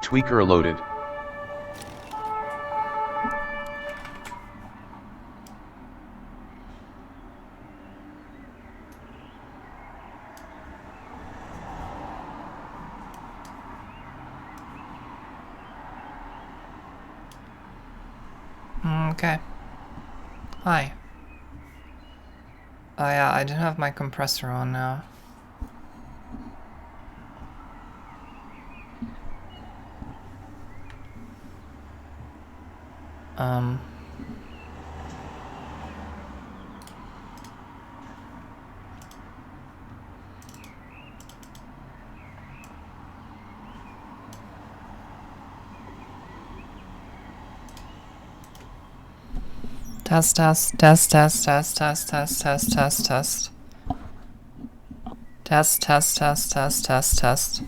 Tweaker loaded. Okay. Hi. Oh yeah, I didn't have my compressor on now. Test, test, test, test, test, test, test, test, test, test. Test, test, test, test, test, test.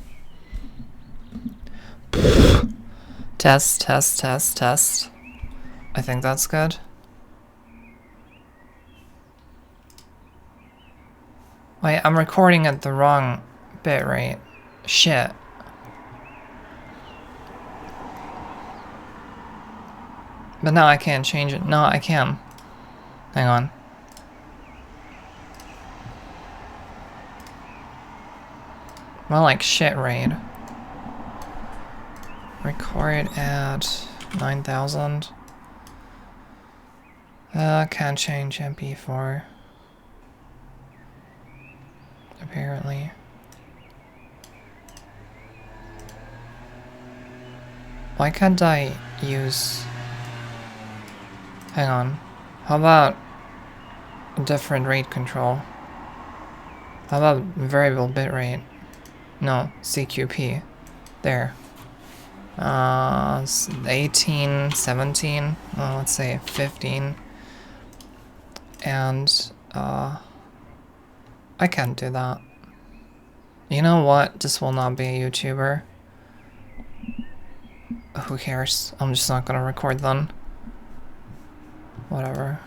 Test, test, test, test. I think that's good. Wait, I'm recording at the wrong bit rate. Shit. But now I can't change it. No, I can. Hang on. More like shit rate. Record at 9,000. Can't change MP4. Apparently. Why can't I use... Hang on. How about a different rate control? How about variable bitrate? No, CQP. There. 18, 17, let's say 15. And, I can't do that. You know what? This will not be a YouTuber. Who cares? I'm just not gonna record then. Whatever.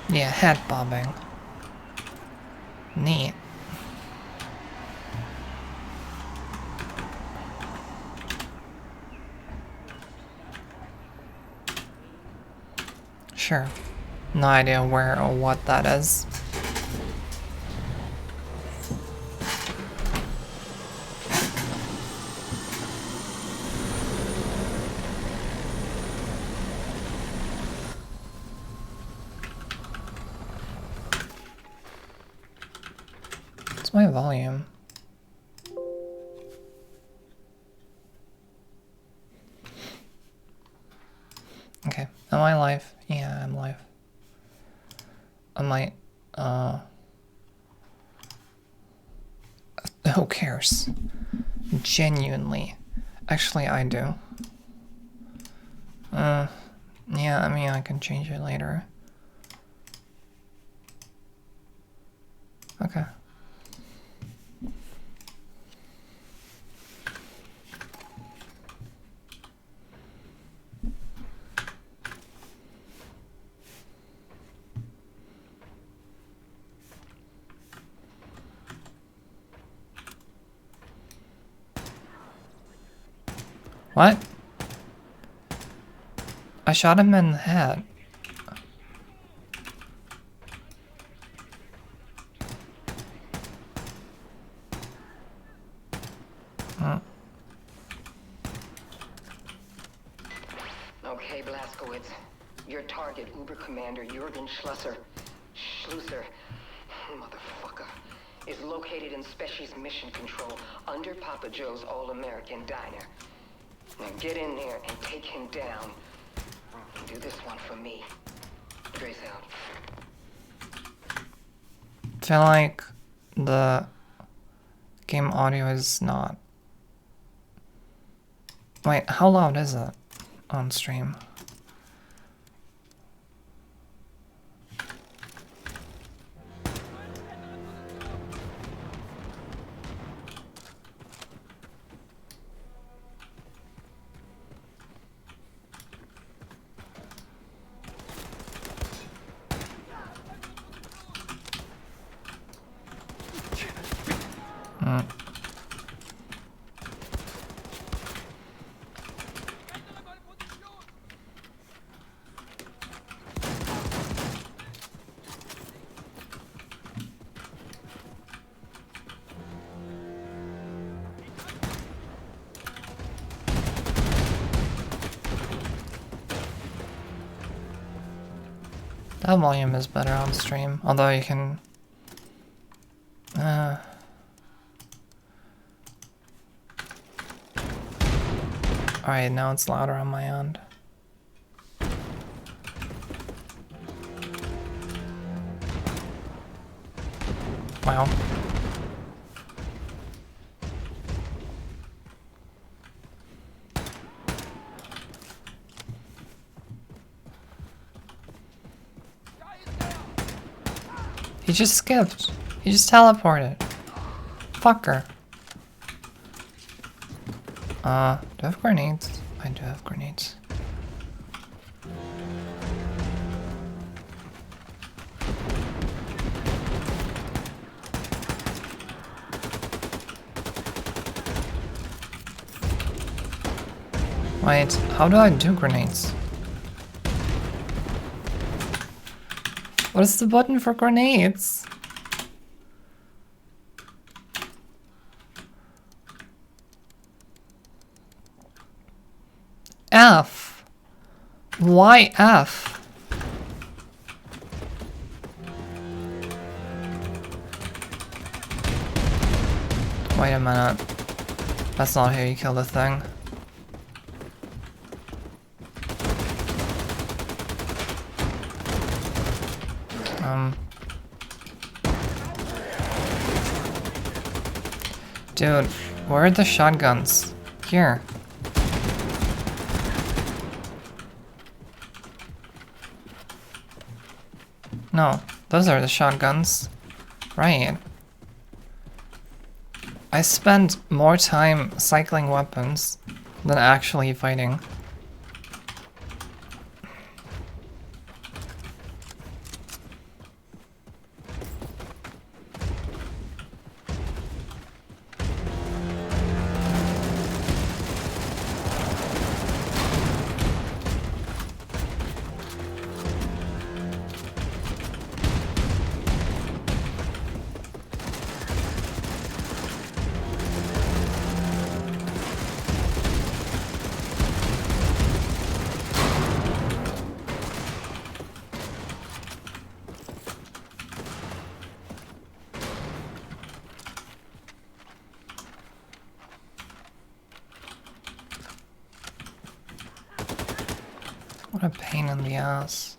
Yeah, head bobbing. Neat. Sure. No idea where or what that is. What's my volume? Okay. Am I live? Yeah, I'm live. I might, who cares? Genuinely. Actually, I do. Yeah, I mean, I can change it later. Okay. What? I shot him in the head. Okay, Blazkowicz. Your target, Uber Commander Jurgen Schlusser, motherfucker, is located in Species Mission Control under Papa Joe's All-American Diner. Now get in there and take him down. And do this one for me. Trace out. I feel like the game audio is not... Wait, how loud is it on stream? That volume is better on stream, although you can... Alright, now it's louder on my end. Wow. He just skipped. He just teleported. Fucker. Do I have grenades? I do have grenades. Wait, how do I do grenades? What is the button for grenades? F. Why F? Wait a minute. That's not how you kill the thing. Dude, where are the shotguns? Here. No, those are the shotguns. Right. I spend more time cycling weapons than actually fighting. What a pain in the ass.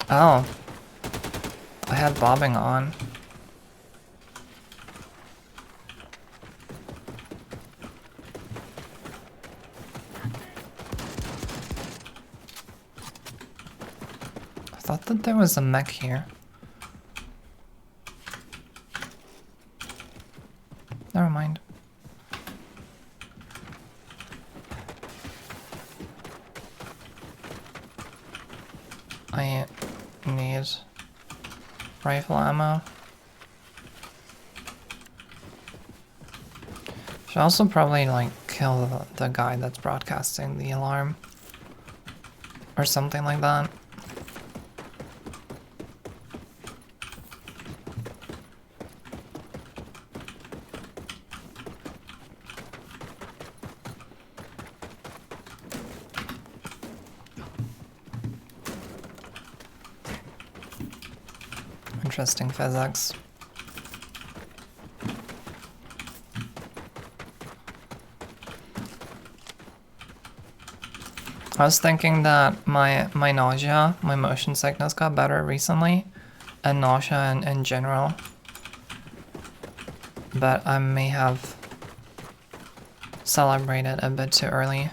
Oh. I had bobbing on. I thought that there was a mech here. Never mind. I need rifle ammo. Should also probably like kill the guy that's broadcasting the alarm. Or something like that. Interesting physics. I was thinking that my nausea, my motion sickness got better recently, and nausea in general. But I may have celebrated a bit too early.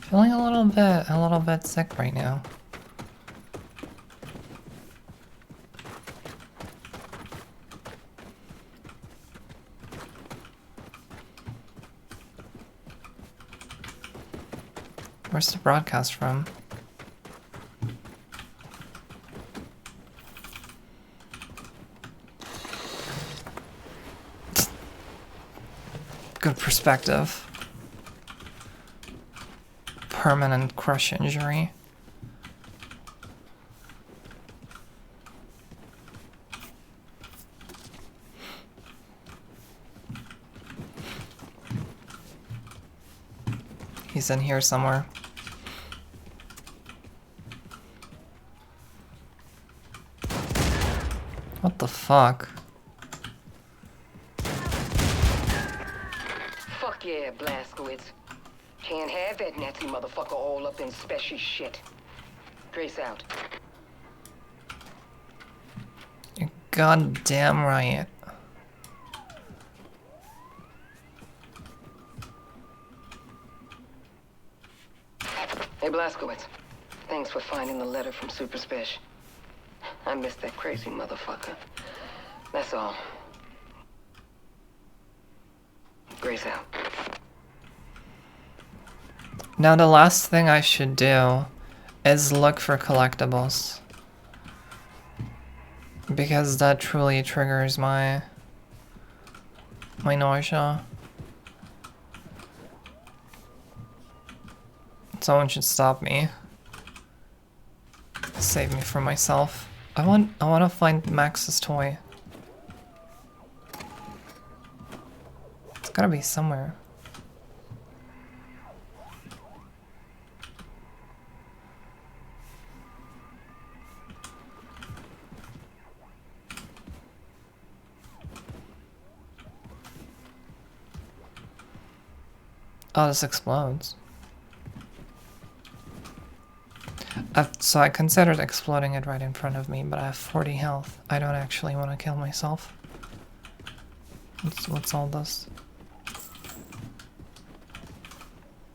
Feeling a little bit sick right now. Where's the broadcast from? Good perspective. Permanent crush injury. He's in here somewhere. What the fuck? Fuck yeah, Blazkowicz. Can't have that Nazi motherfucker all up in special shit. Grace out. You're goddamn right. Hey, Blazkowicz. Thanks for finding the letter from Super Spesh. I missed that crazy motherfucker. That's all. Grace out. Now the last thing I should do is look for collectibles. Because that truly triggers my nausea. Someone should stop me. Save me from myself. I want to find Max's toy. It's gotta be somewhere. Oh, this explodes. So I considered exploding it right in front of me, but I have 40 health. I don't actually want to kill myself. What's all this?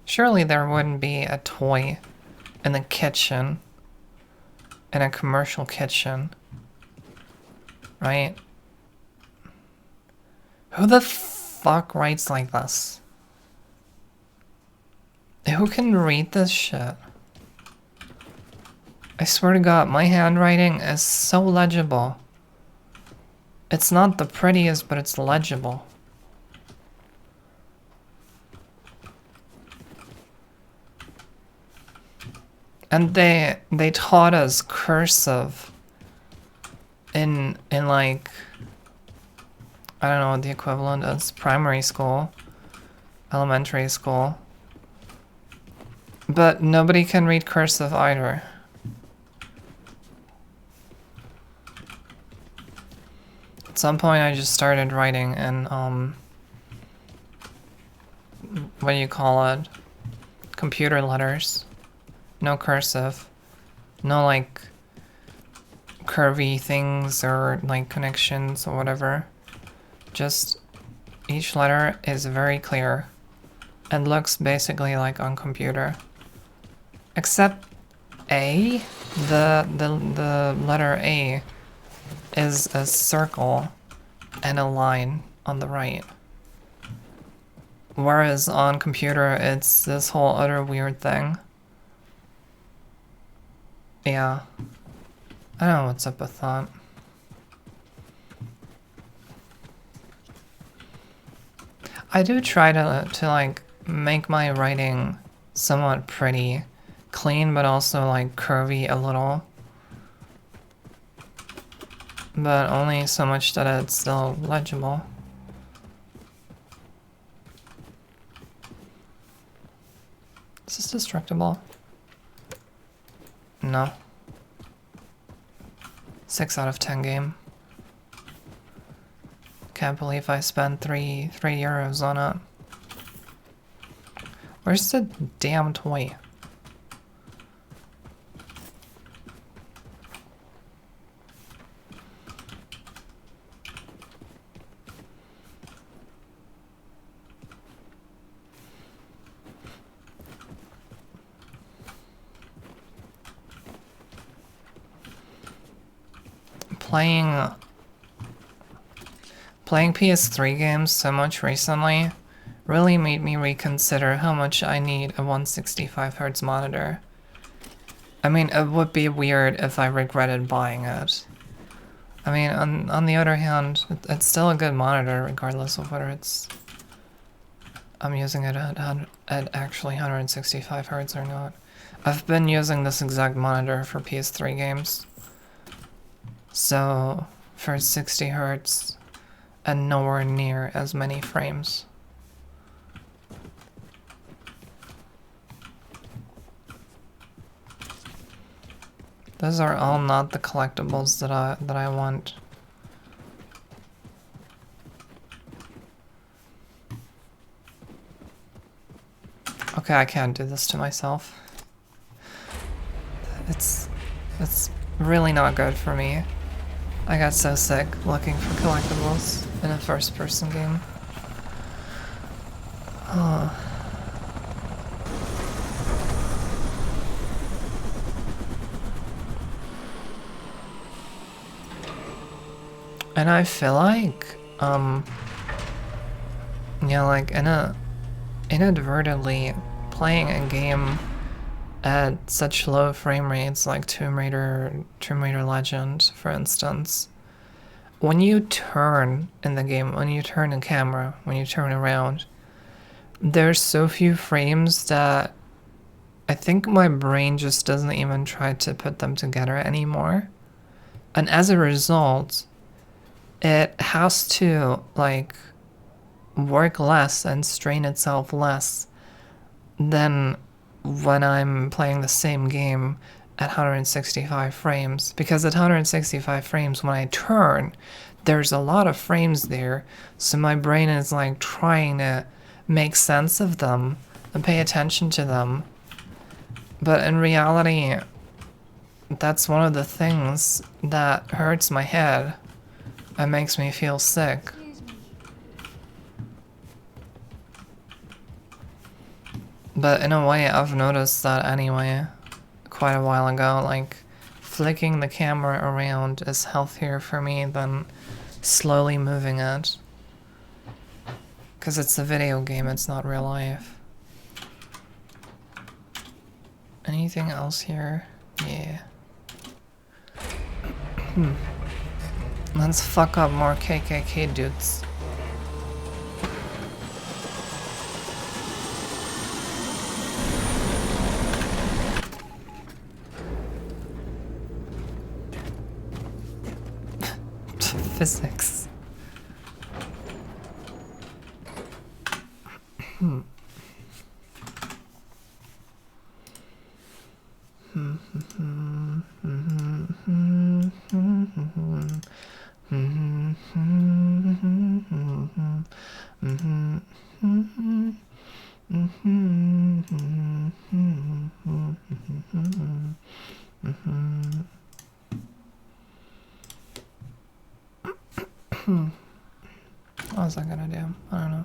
Surely there wouldn't be a toy in the kitchen, in a commercial kitchen, right? Who the fuck writes like this? Who can read this shit? I swear to God, my handwriting is so legible. It's not the prettiest, but it's legible. And they taught us cursive in like, I don't know what the equivalent is, primary school, elementary school. But nobody can read cursive either. At some point I just started writing in, what do you call it? Computer letters. No cursive. No like curvy things or like connections or whatever. Just each letter is very clear and looks basically like on computer. Except A, the letter A is a circle and a line on the right. Whereas on computer, it's this whole other weird thing. Yeah. I don't know what's up with that. I do try to like make my writing somewhat pretty, clean, but also like curvy a little. But only so much that it's still legible. Is this destructible? No. 6 out of 10 game. Can't believe I spent 3 euros on it. Where's the damn toy? playing PS3 games so much recently really made me reconsider how much I need a 165Hz monitor. I mean, it would be weird if I regretted buying it. I mean, on the other hand, it's still a good monitor regardless of whether I'm using it at actually 165Hz or not. I've been using this exact monitor for PS3 games. So, for 60Hz and nowhere near as many frames. Those are all not the collectibles that I want. Okay, I can't do this to myself. It's really not good for me. I got so sick looking for collectibles in a first-person game. Oh. And I feel like, yeah, like inadvertently playing a game at such low frame rates, like Tomb Raider Legend, for instance, when you turn in the game, when you turn the camera, when you turn around, there's so few frames that I think my brain just doesn't even try to put them together anymore. And as a result, it has to, like, work less and strain itself less than when I'm playing the same game at 165 frames. Because at 165 frames, when I turn, there's a lot of frames there, so my brain is, like, trying to make sense of them and pay attention to them. But in reality, that's one of the things that hurts my head. It makes me feel sick. But in a way, I've noticed that anyway, quite a while ago. Like, flicking the camera around is healthier for me than slowly moving it. Because it's a video game, it's not real life. Anything else here? Yeah. Let's fuck up more KKK dudes. Physics. What was I gonna do? I don't know.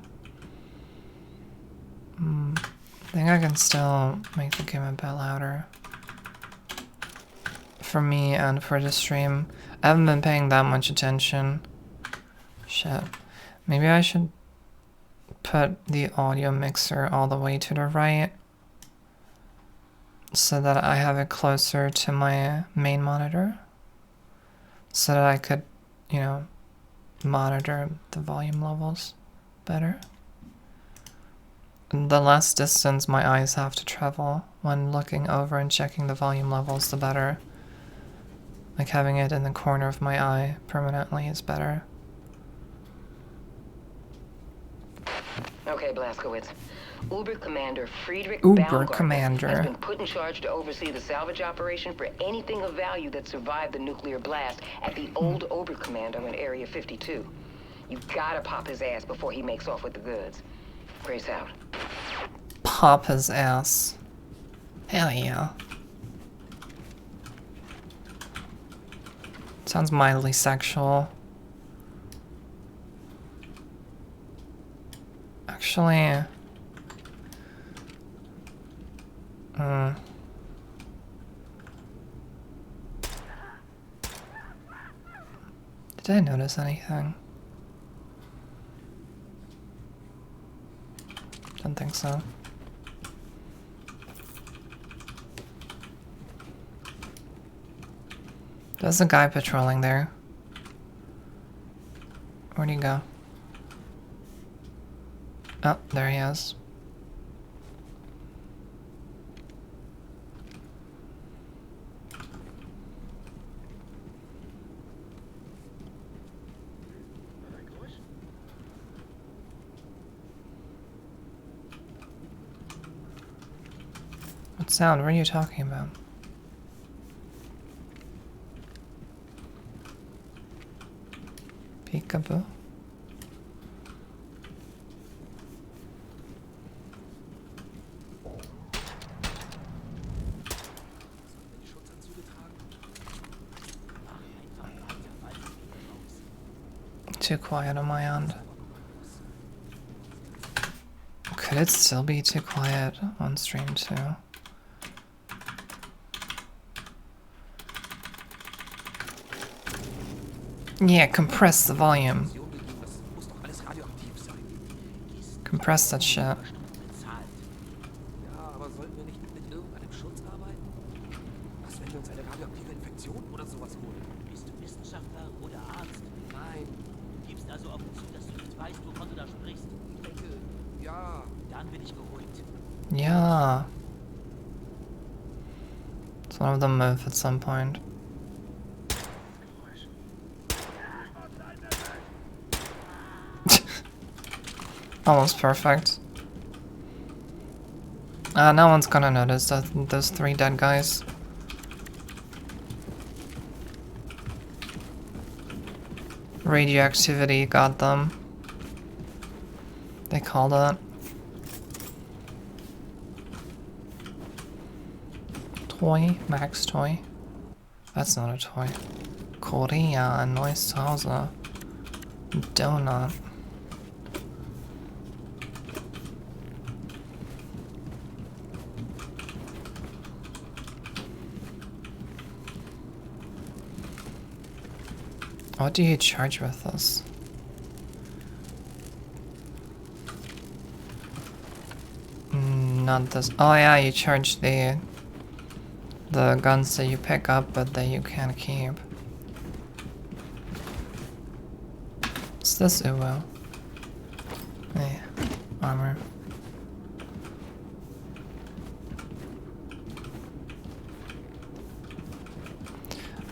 I think I can still make the game a bit louder. For me and for the stream. I haven't been paying that much attention. Shit. Maybe I should put the audio mixer all the way to the right so that I have it closer to my main monitor. So that I could, you know, monitor the volume levels better. The less distance my eyes have to travel when looking over and checking the volume levels, the better. Like having it in the corner of my eye permanently is better. Okay, Blazkowicz. Uber Commander Friedrich Uber Baumgartner Commander has been put in charge to oversee the salvage operation for anything of value that survived the nuclear blast at the old Oberkommando in Area 52. You gotta pop his ass before he makes off with the goods. Grace out. Pop his ass. Hell yeah. Sounds mildly sexual. Actually... Did I notice anything? Don't think so. There's a guy patrolling there. Where'd he go? Oh, there he is. What sound? What are you talking about? Peekaboo? Too quiet on my end. Could it still be too quiet on stream too? Yeah, compress the volume. Compress that shit. Yeah. It's one of them move at some point. Almost perfect. No one's gonna notice those 3 dead guys. Radioactivity got them. They called it. Toy? Max toy? That's not a toy. Korea, neues Zuhause. Donut. What do you charge with this? Not this. Oh yeah, you charge the guns that you pick up but that you can't keep. What's this Uwo? Hey, armor.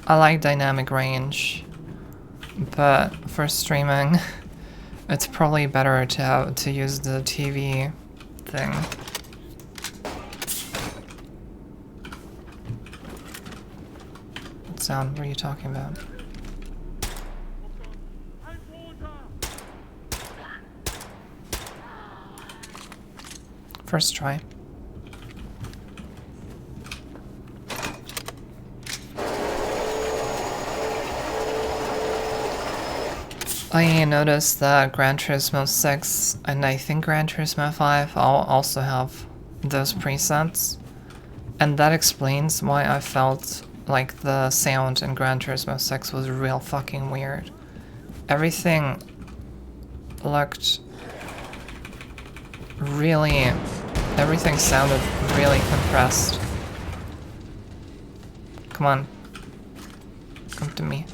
I like dynamic range, but for streaming, it's probably better to use the TV thing. What sound were you talking about? First try. I noticed that Gran Turismo 6 and I think Gran Turismo 5 all also have those presets. And that explains why I felt like the sound in Gran Turismo 6 was real fucking weird. Everything looked really... everything sounded really compressed. Come on. Come to me.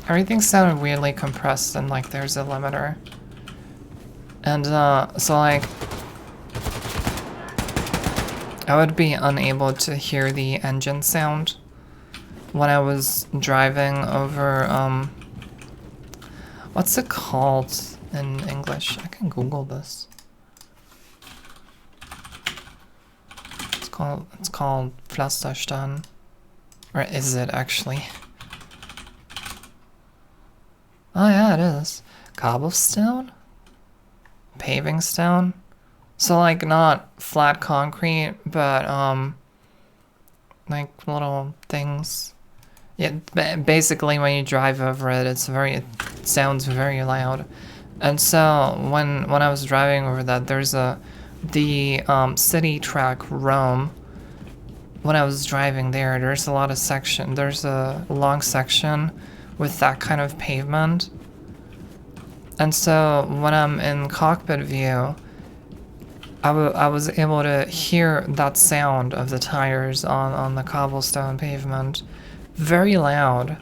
Everything sounded weirdly compressed and like there's a limiter. And so like I would be unable to hear the engine sound when I was driving over what's it called in English? I can Google this. It's called Pflasterstein. Or is it actually? Oh yeah, it is. Cobblestone? Paving stone? So like not flat concrete, but like little things. Yeah, basically when you drive over it, it sounds very loud. And so when I was driving over that, there's the city track Rome. When I was driving there, there's a lot of section. There's a long section with that kind of pavement. And so when I'm in cockpit view, I was able to hear that sound of the tires on the cobblestone pavement very loud.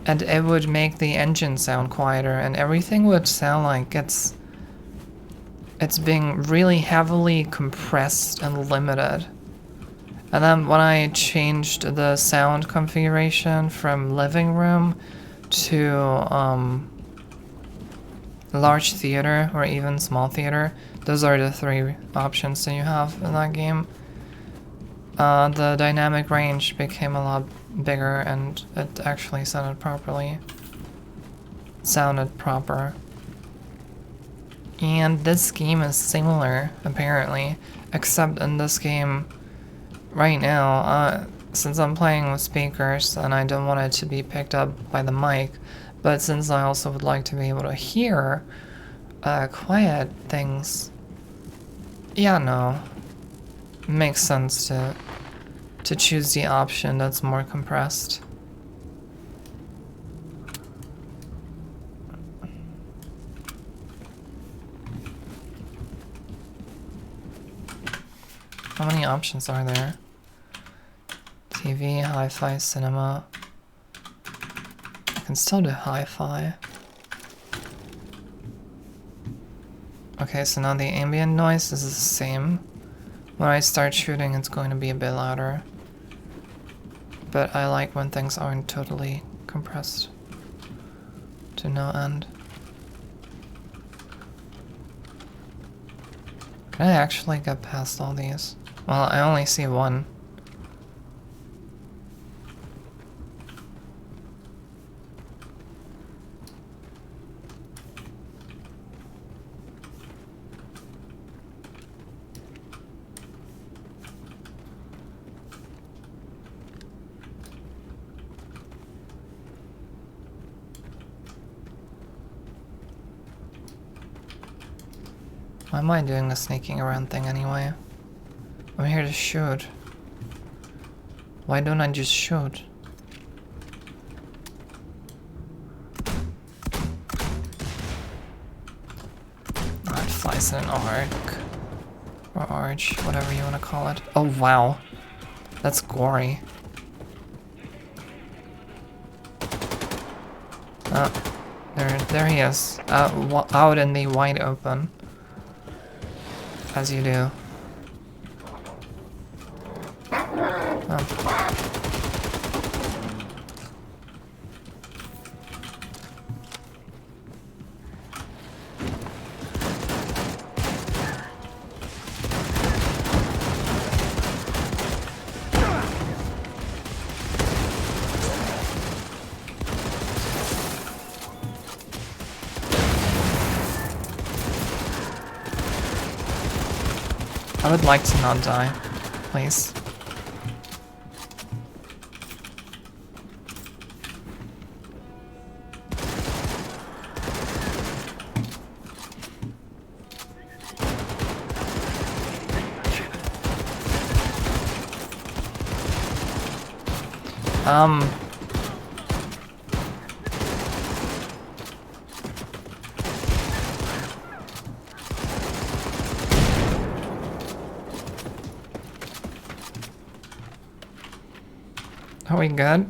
And it would make the engine sound quieter, and everything would sound like it's being really heavily compressed and limited. And then when I changed the sound configuration from living room to large theater or even small theater, those are the 3 options that you have in that game. The dynamic range became a lot bigger and it actually sounded proper. And this game is similar, apparently, except in this game, right now, since I'm playing with speakers and I don't want it to be picked up by the mic, but since I also would like to be able to hear quiet things, yeah, no, makes sense to choose the option that's more compressed. How many options are there? TV, hi-fi, cinema. I can still do hi-fi. Okay, so now the ambient noise is the same. When I start shooting, it's going to be a bit louder. But I like when things aren't totally compressed to no end. Can I actually get past all these? Well, I only see one. Why am I doing the sneaking around thing anyway? I'm here to shoot. Why don't I just shoot? Oh, it flies in an arc. Or arch, whatever you want to call it. Oh wow. That's gory. There he is. Out in the wide open. As you do. Oh. I would like to not die, please. Are we good?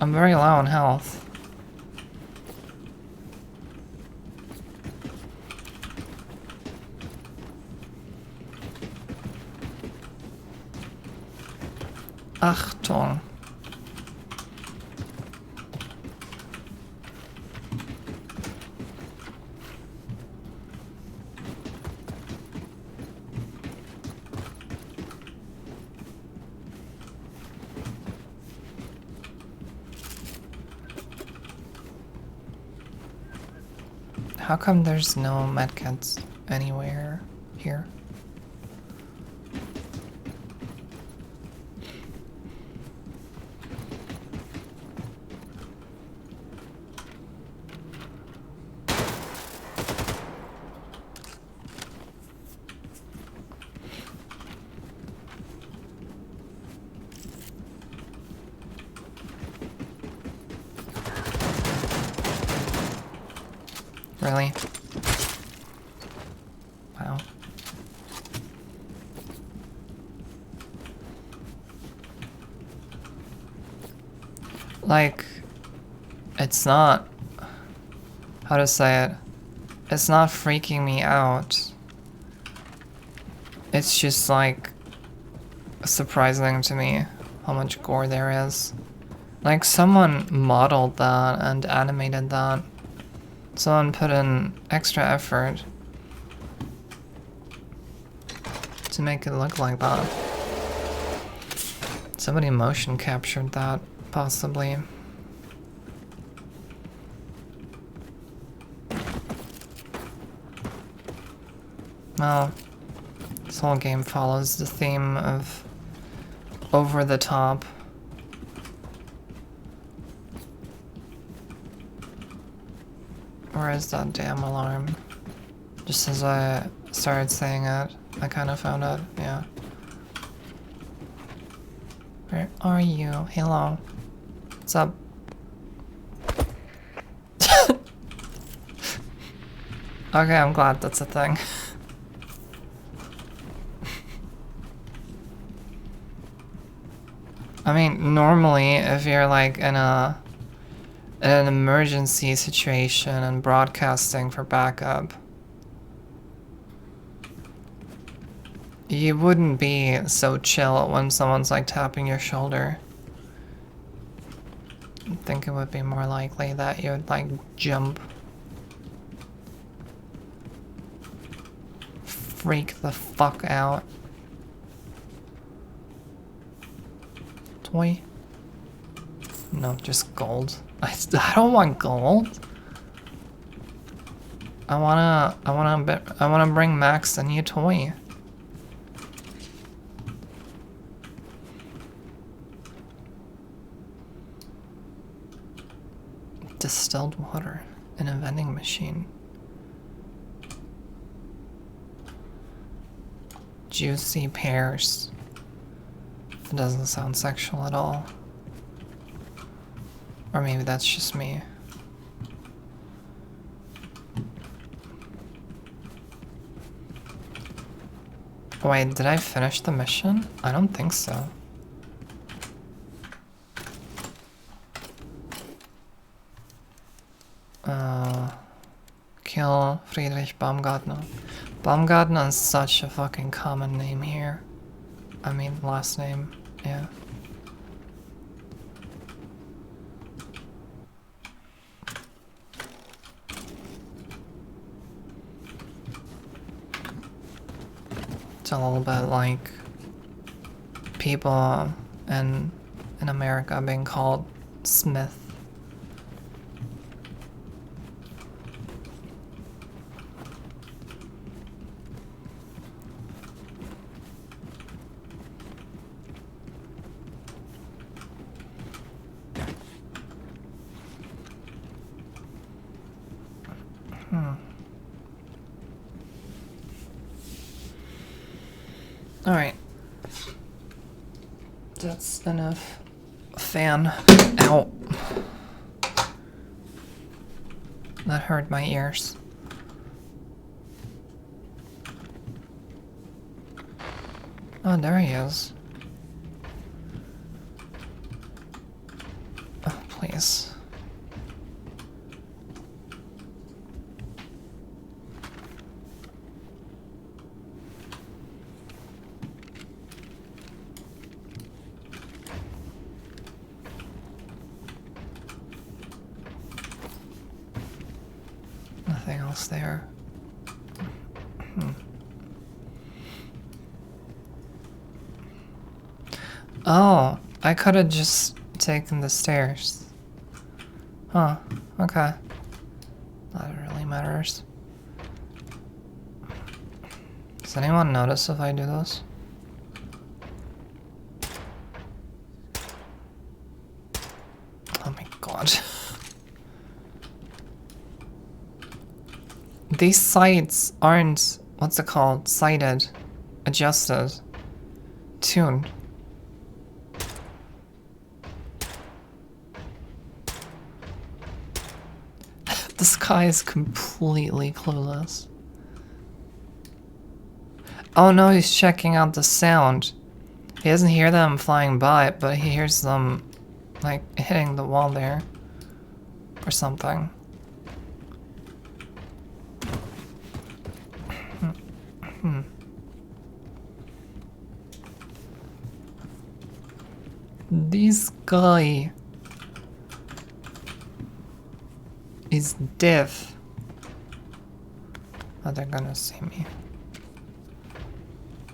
I'm very low on health. Achtung. How come there's no medkits anywhere here? Really? Wow. Like, it's not... How to say it? It's not freaking me out. It's just like surprising to me how much gore there is. Like someone modeled that and animated that. Someone put in extra effort to make it look like that. Somebody motion captured that, possibly. Well, this whole game follows the theme of over the top. Where is that damn alarm? Just as I started saying it, I kind of found it, yeah. Where are you? Hello. What's up? Okay, I'm glad that's a thing. I mean, normally, if you're like in an emergency situation and broadcasting for backup, you wouldn't be so chill when someone's like tapping your shoulder. I think it would be more likely that you would like jump. Freak the fuck out. Toy? No, just gold. I don't want gold. I wanna bring Max a new toy. Distilled water in a vending machine. Juicy pears. It doesn't sound sexual at all. Or maybe that's just me. Wait, did I finish the mission? I don't think so. Kill Friedrich Baumgartner. Baumgartner is such a fucking common name here. I mean, last name, yeah. It's a little bit like people in America being called Smith. Alright. That's enough. Fan. Ow. That hurt my ears. Oh, there he is. Oh, please. Nothing else there. Oh, I could have just taken the stairs. Huh, okay. That really matters. Does anyone notice if I do this? Oh my god. These sights aren't, what's it called, sighted, adjusted, tuned. This guy is completely clueless. Oh no, he's checking out the sound. He doesn't hear them flying by, but he hears them, like, hitting the wall there. Or something. This guy is deaf. Oh, they're gonna see me.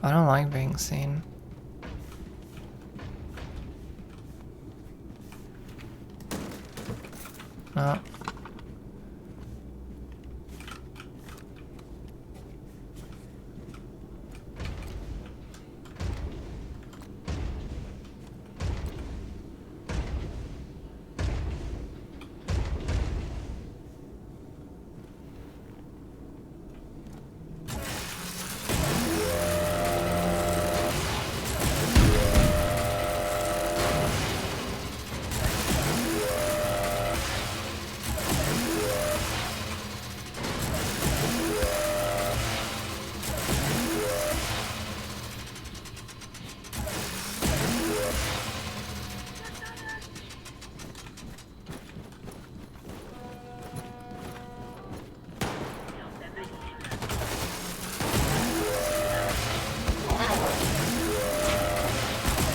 I don't like being seen. No.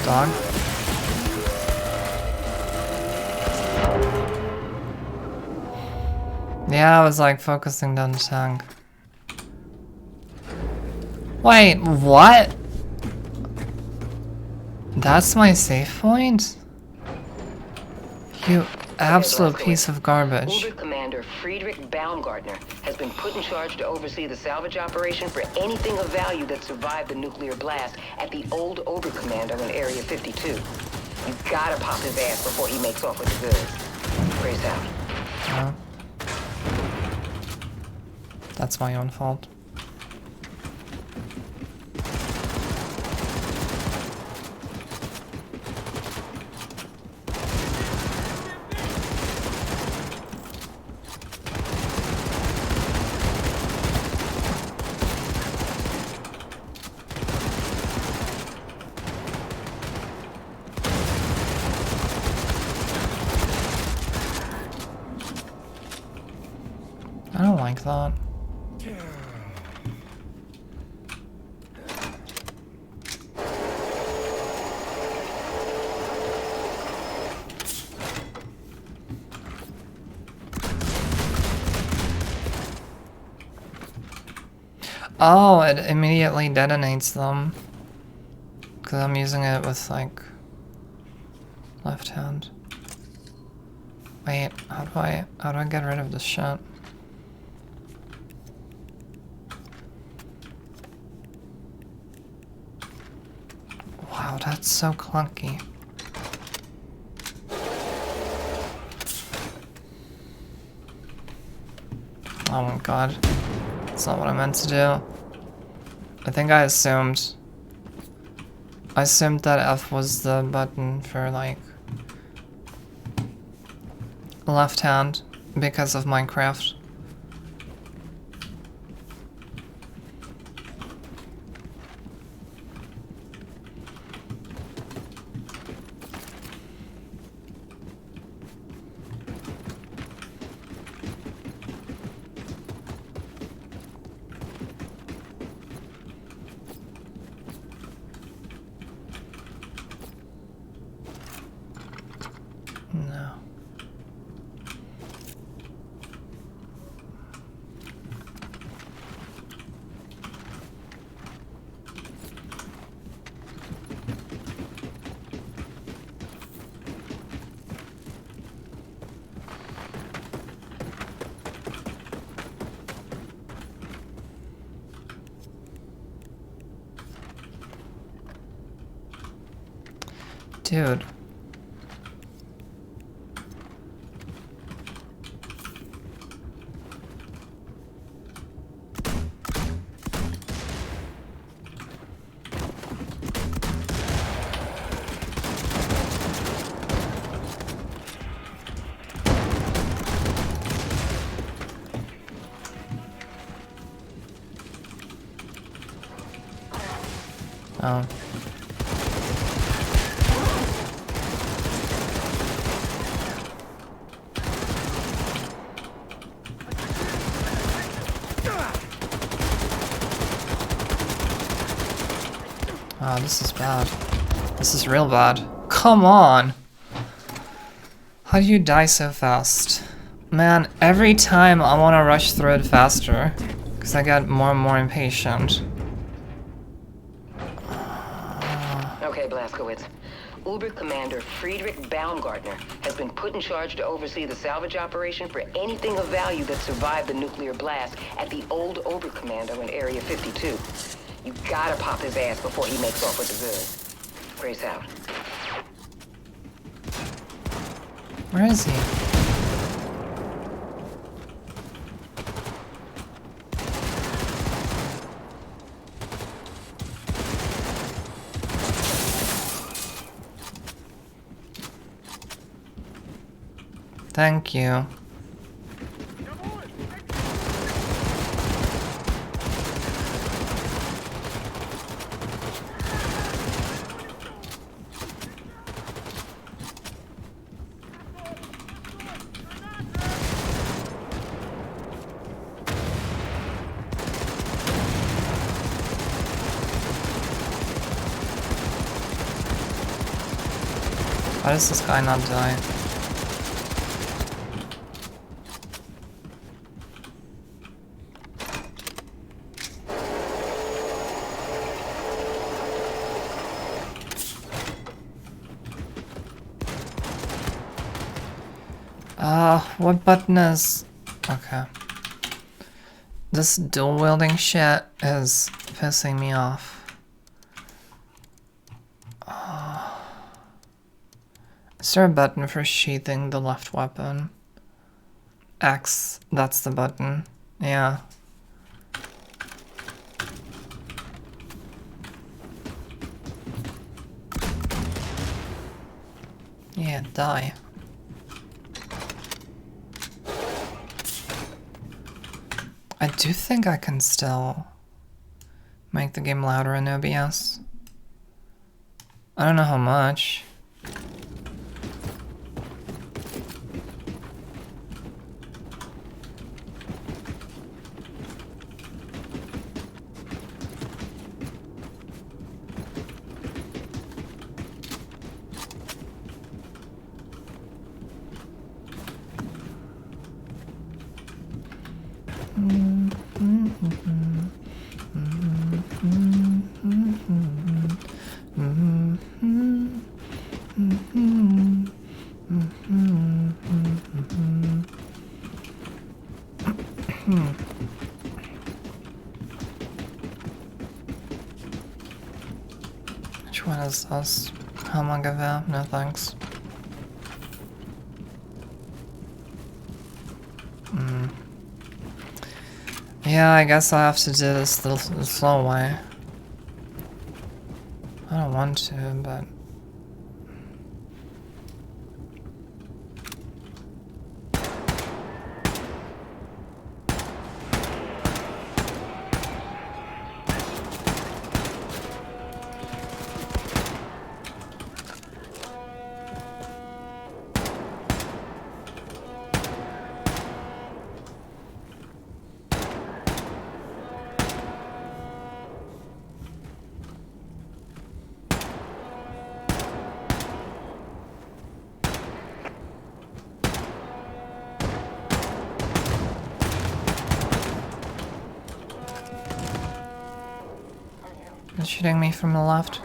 Dog. Yeah, I was like focusing down the tank. Wait, what? That's my save point? You absolute piece of garbage. Uber Commander Friedrich Baumgartner has been put in charge to oversee the salvage operation for anything of value that survived the nuclear blast at the old Oberkommando in Area 52. You gotta pop his ass before he makes off with the goods. Grace out. That's my own fault. I don't like that. Oh, it immediately detonates them. Because I'm using it with, like, left hand. Wait, how do I get rid of this shit? Wow, that's so clunky. Oh my god. That's not what I meant to do. I think I assumed that F was the button for, like, left hand because of Minecraft. No. Dude. Oh. Oh, this is bad. This is real bad. Come on! How do you die so fast? Man, every time I want to rush through it faster. Because I get more and more impatient. Okay, Blazkowicz. Uber Commander Friedrich Baumgartner has been put in charge to oversee the salvage operation for anything of value that survived the nuclear blast at the old Oberkommando in Area 52. You gotta pop his ass before he makes off with the goods. Grace out. Where is he? Thank you. Why does this guy not die? What button is... Okay. This dual wielding shit is pissing me off. Is there a button for sheathing the left weapon? X, that's the button. Yeah. Yeah, die. I do think I can still make the game louder in OBS. I don't know how much. Which one is this? Hamagavel? No thanks. Yeah, I guess I have to do this the slow way. I don't want to, but... They're shooting me from the left.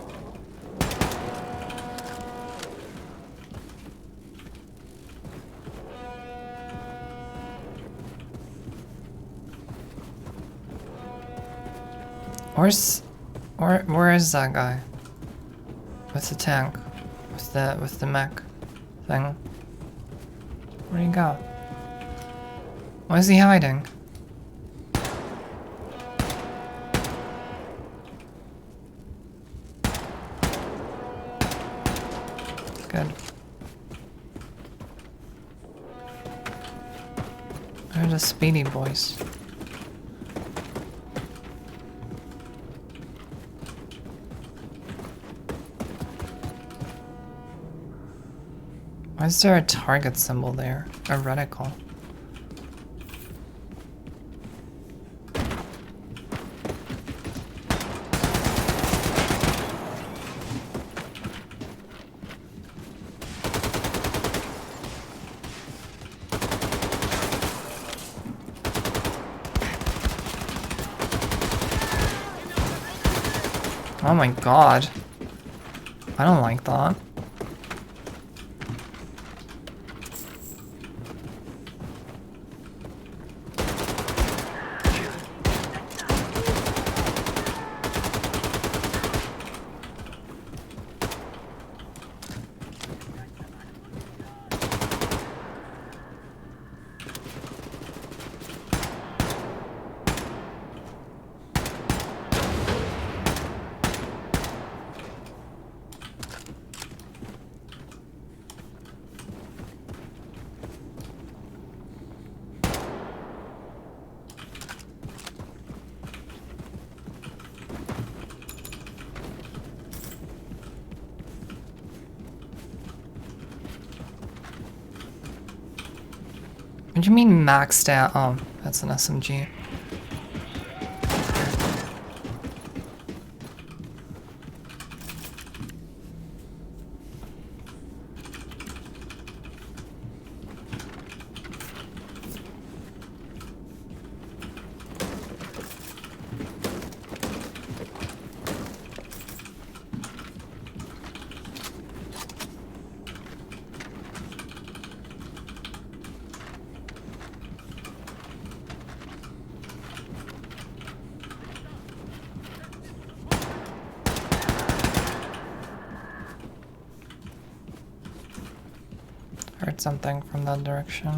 Where is that guy? With the tank? With the mech thing? Where'd he go? Why is he hiding? Good. They're the speedy boys. Why is there a target symbol there? A reticle. Oh my god. I don't like that. What do you mean maxed out? Oh, that's an SMG. Heard something from that direction.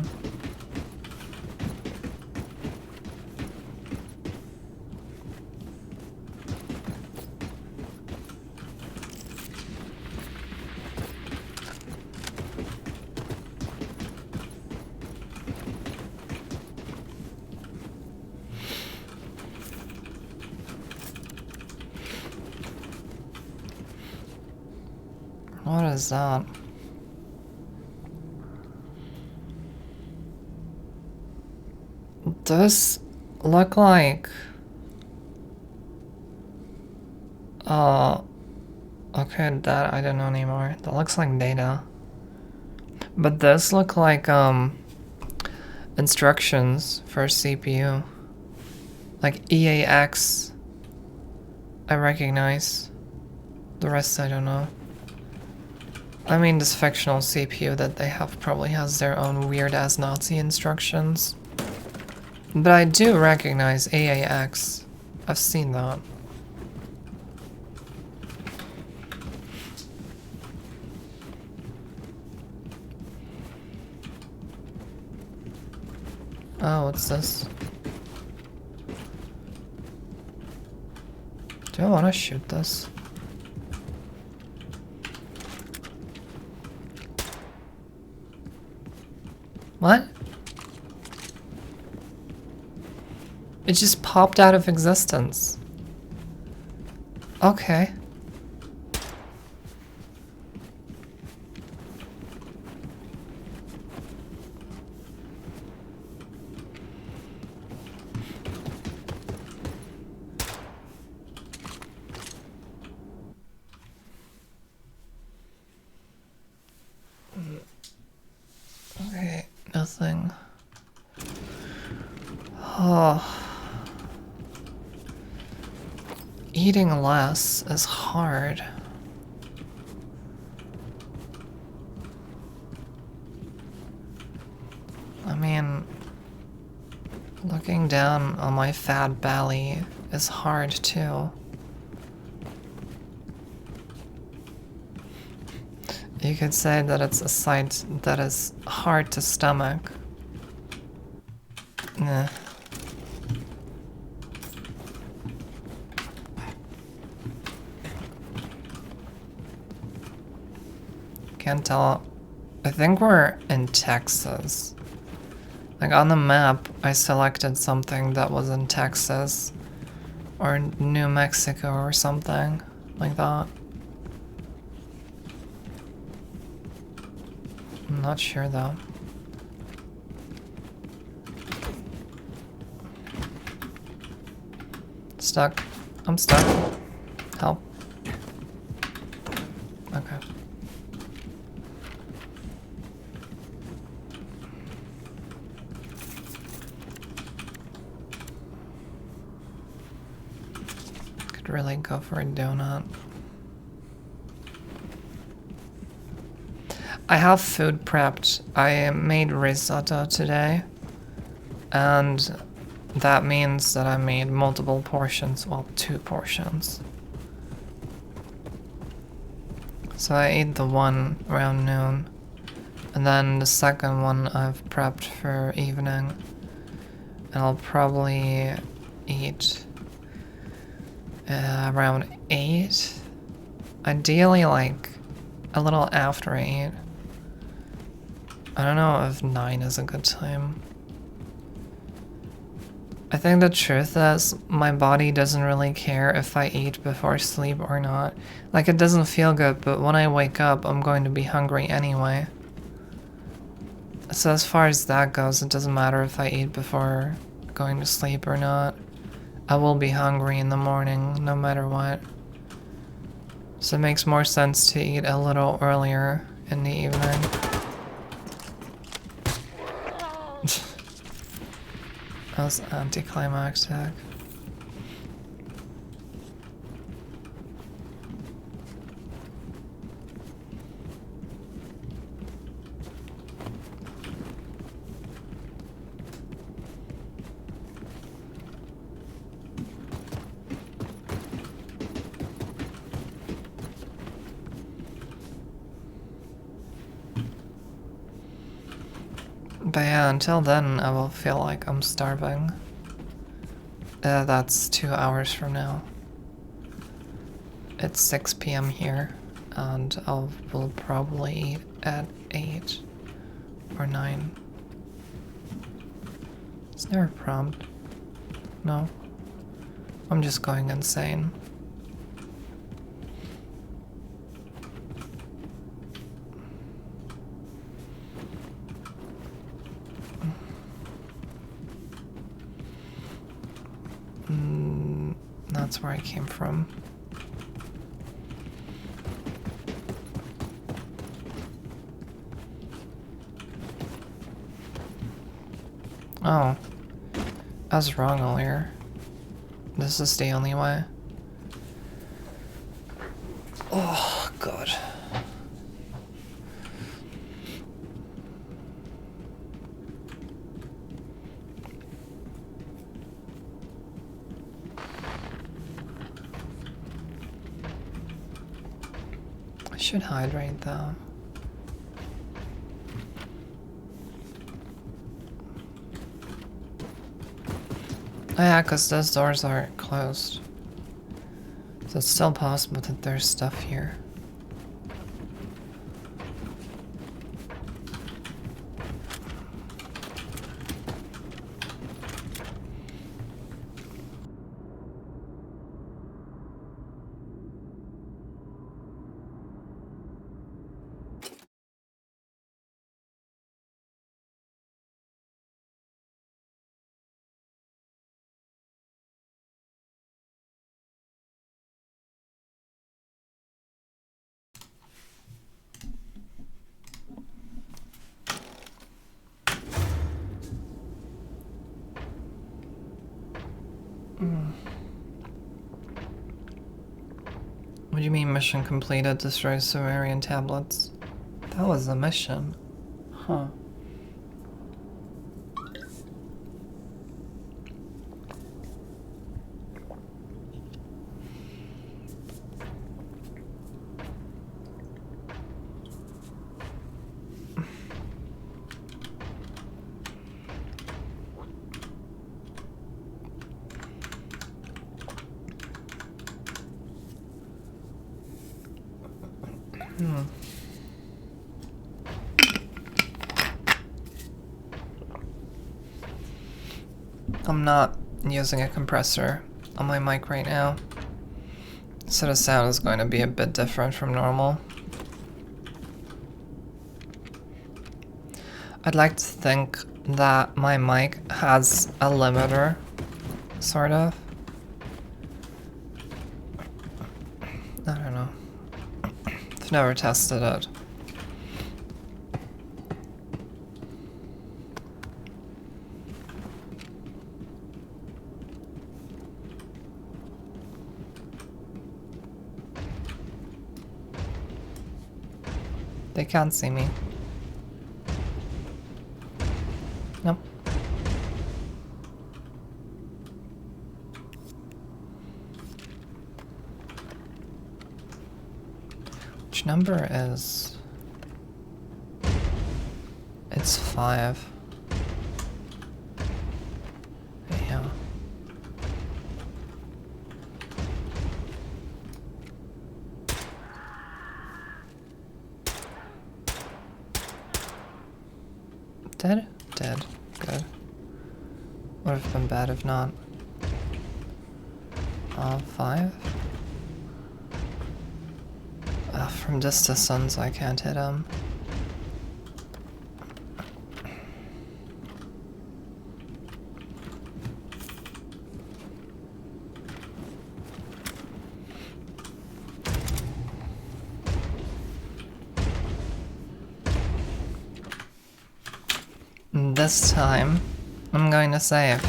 What is that? Does look like okay, that I don't know anymore. That looks like data. But this look like instructions for CPU. Like EAX I recognize. The rest I don't know. I mean, this fictional CPU that they have probably has their own weird-ass Nazi instructions. But I do recognize AAX. I've seen that. Oh, what's this? Do I want to shoot this? What? It just popped out of existence. Okay. Okay, nothing. Oh. Eating less is hard. I mean, looking down on my fat belly is hard too. You could say that it's a sight that is hard to stomach. Nah. Can't tell. I think we're in Texas. Like on the map, I selected something that was in Texas or New Mexico or something like that. I'm not sure though. Stuck. I'm stuck. Help. Okay. Could really go for a donut. I have food prepped. I made risotto today, and that means that I made multiple portions, well, 2 portions. So I ate the one around noon, and then the second one I've prepped for evening, and I'll probably eat around 8. Ideally, like a little after 8. I don't know if 9 is a good time. I think the truth is, my body doesn't really care if I eat before sleep or not. Like, it doesn't feel good, but when I wake up, I'm going to be hungry anyway. So as far as that goes, it doesn't matter if I eat before going to sleep or not. I will be hungry in the morning, no matter what. So it makes more sense to eat a little earlier in the evening. That was anticlimactic. But yeah, until then, I will feel like I'm starving. That's 2 hours from now. It's 6 p.m. here, and will probably eat at 8 or 9. Is there a prompt? No. I'm just going insane. That's where I came from. Oh. I was wrong earlier. This is the only way. Oh, God. I should hydrate though. Oh yeah, because those doors are closed. So it's still possible that there's stuff here. What do you mean mission completed? Destroy Sumerian tablets? That was a mission. Huh. I'm not using a compressor on my mic right now, so the sound is going to be a bit different from normal. I'd like to think that my mic has a limiter, sort of. I don't know. I've never tested it. They can't see me. Nope. Which number is... It's 5. Yeah. Dead? Dead. Good. Would have been bad if not. 5? From this distance, I can't hit him. This time, I'm going to save.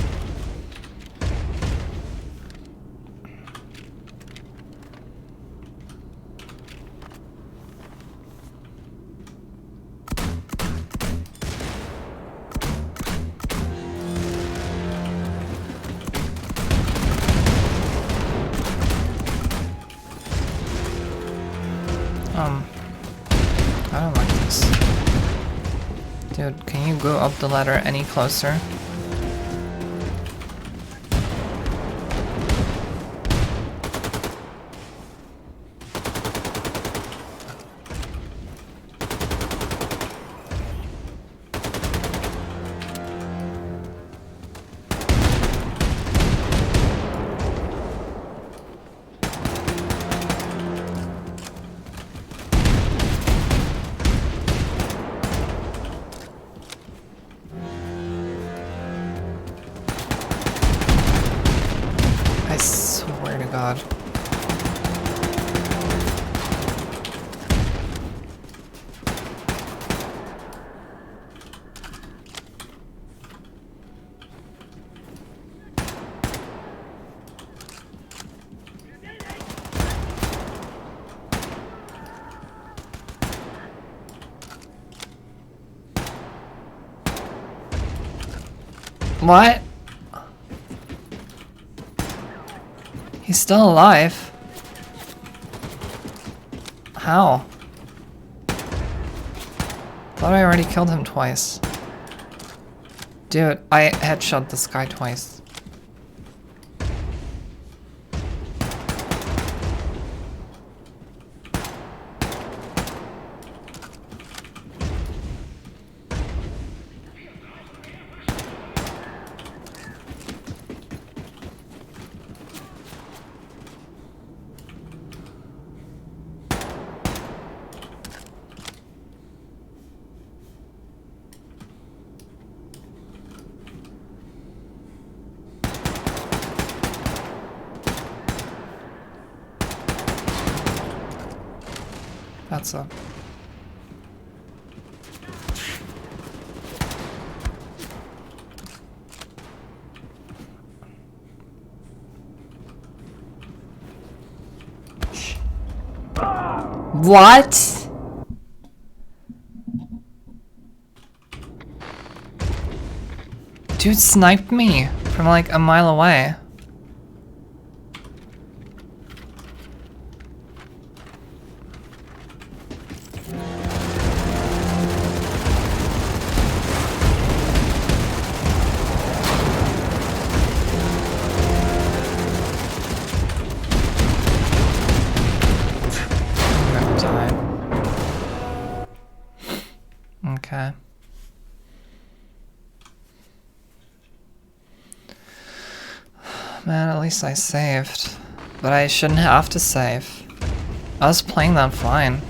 I don't like this. Dude, can you go up the ladder any closer? I swear to God. What? He's still alive. How? Thought I already killed him twice. Dude, I headshot this guy twice. That's up. What? Dude sniped me from like a mile away. Okay. Man, at least I saved. But I shouldn't have to save. I was playing that fine.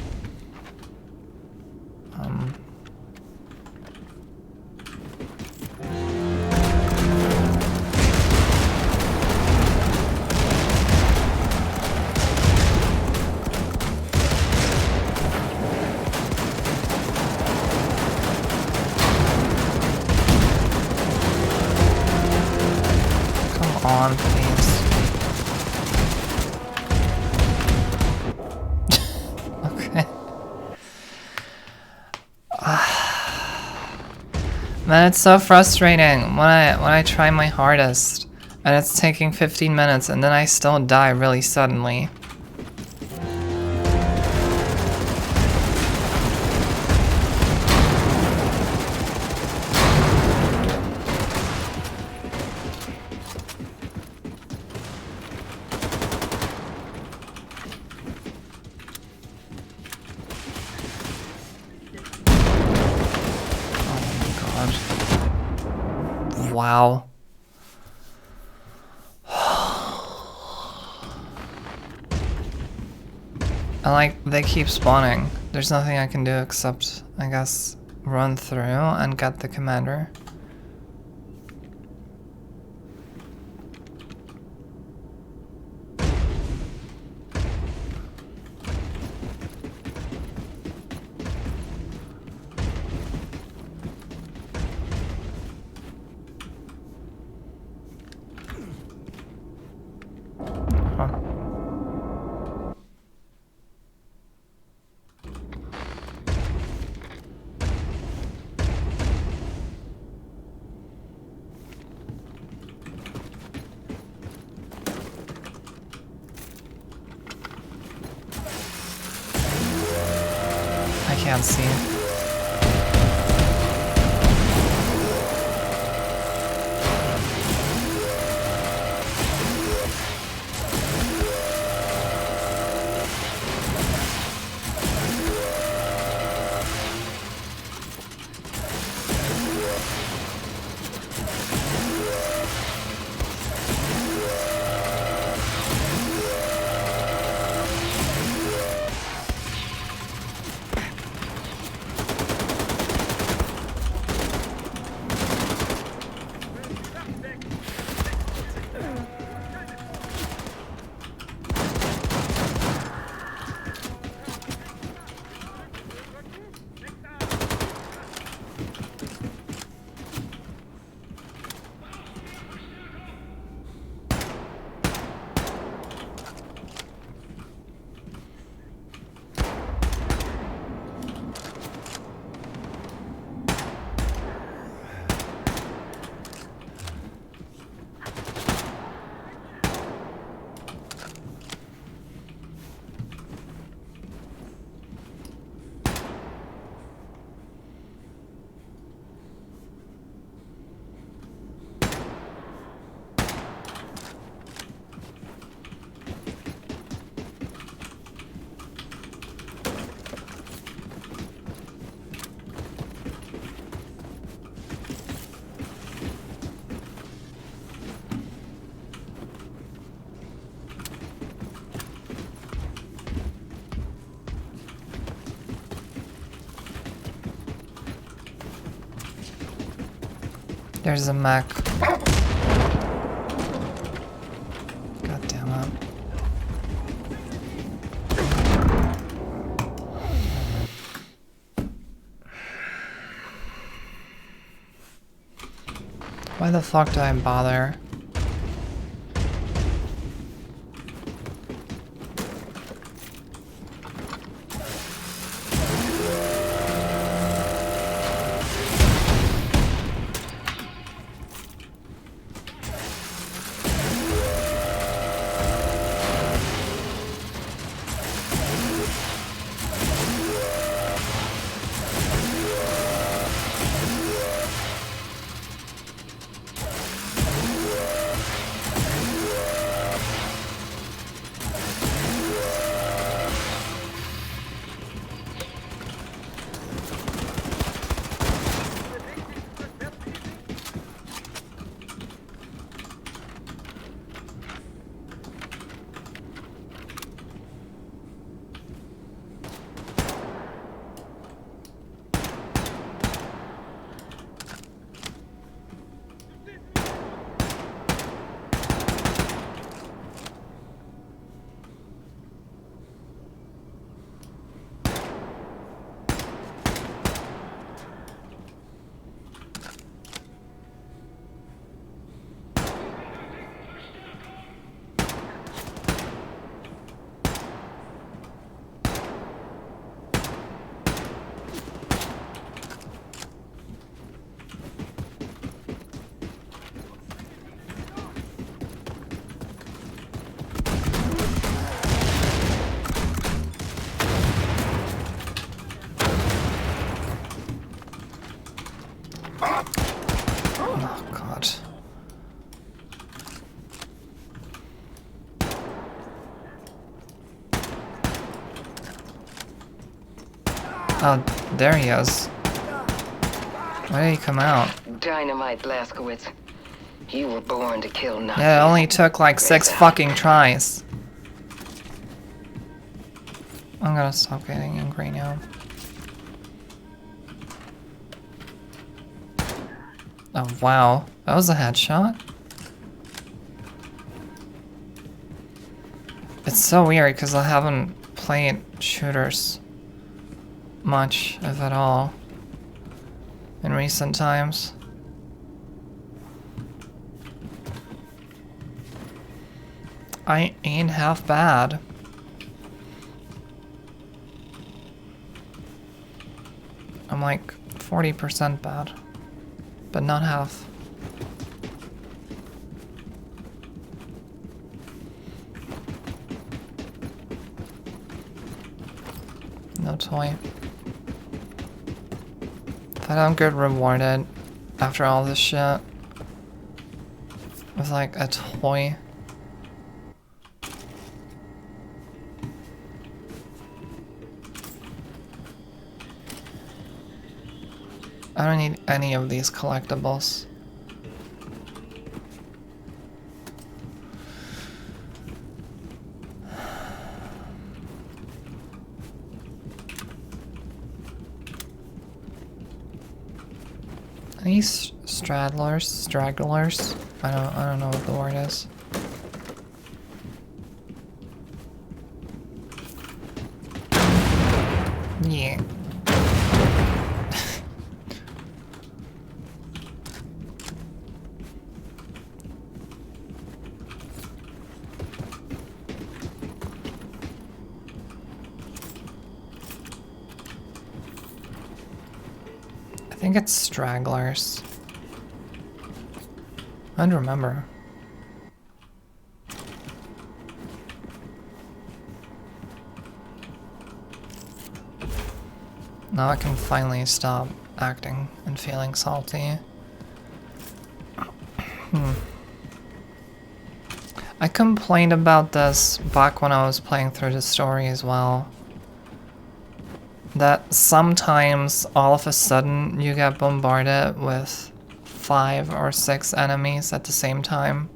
on, please. Okay. Man, it's so frustrating when I try my hardest and it's taking 15 minutes and then I still die really suddenly. Wow. And like, they keep spawning. There's nothing I can do except, I guess, run through and get the commander. I can't see. There's a mech. God damn it. Why the fuck do I bother? Oh, God. Oh, there he is. Why did he come out? Dynamite, Blazkowicz. You were born to kill Nazis. Yeah, it only took like 6 fucking tries. I'm gonna stop getting angry now. Oh, wow. That was a headshot? It's so weird because I haven't played shooters much, if at all, in recent times. I ain't half bad. I'm like 40% bad, but not half. No toy. If I don't get rewarded after all this shit with like a toy. I don't need any of these collectibles. Any stragglers? I don't know what the word is. Yeah. I think it's stragglers. I don't remember. Now I can finally stop acting and feeling salty. I complained about this back when I was playing through the story as well. That sometimes all of a sudden you get bombarded with 5 or 6 enemies at the same time.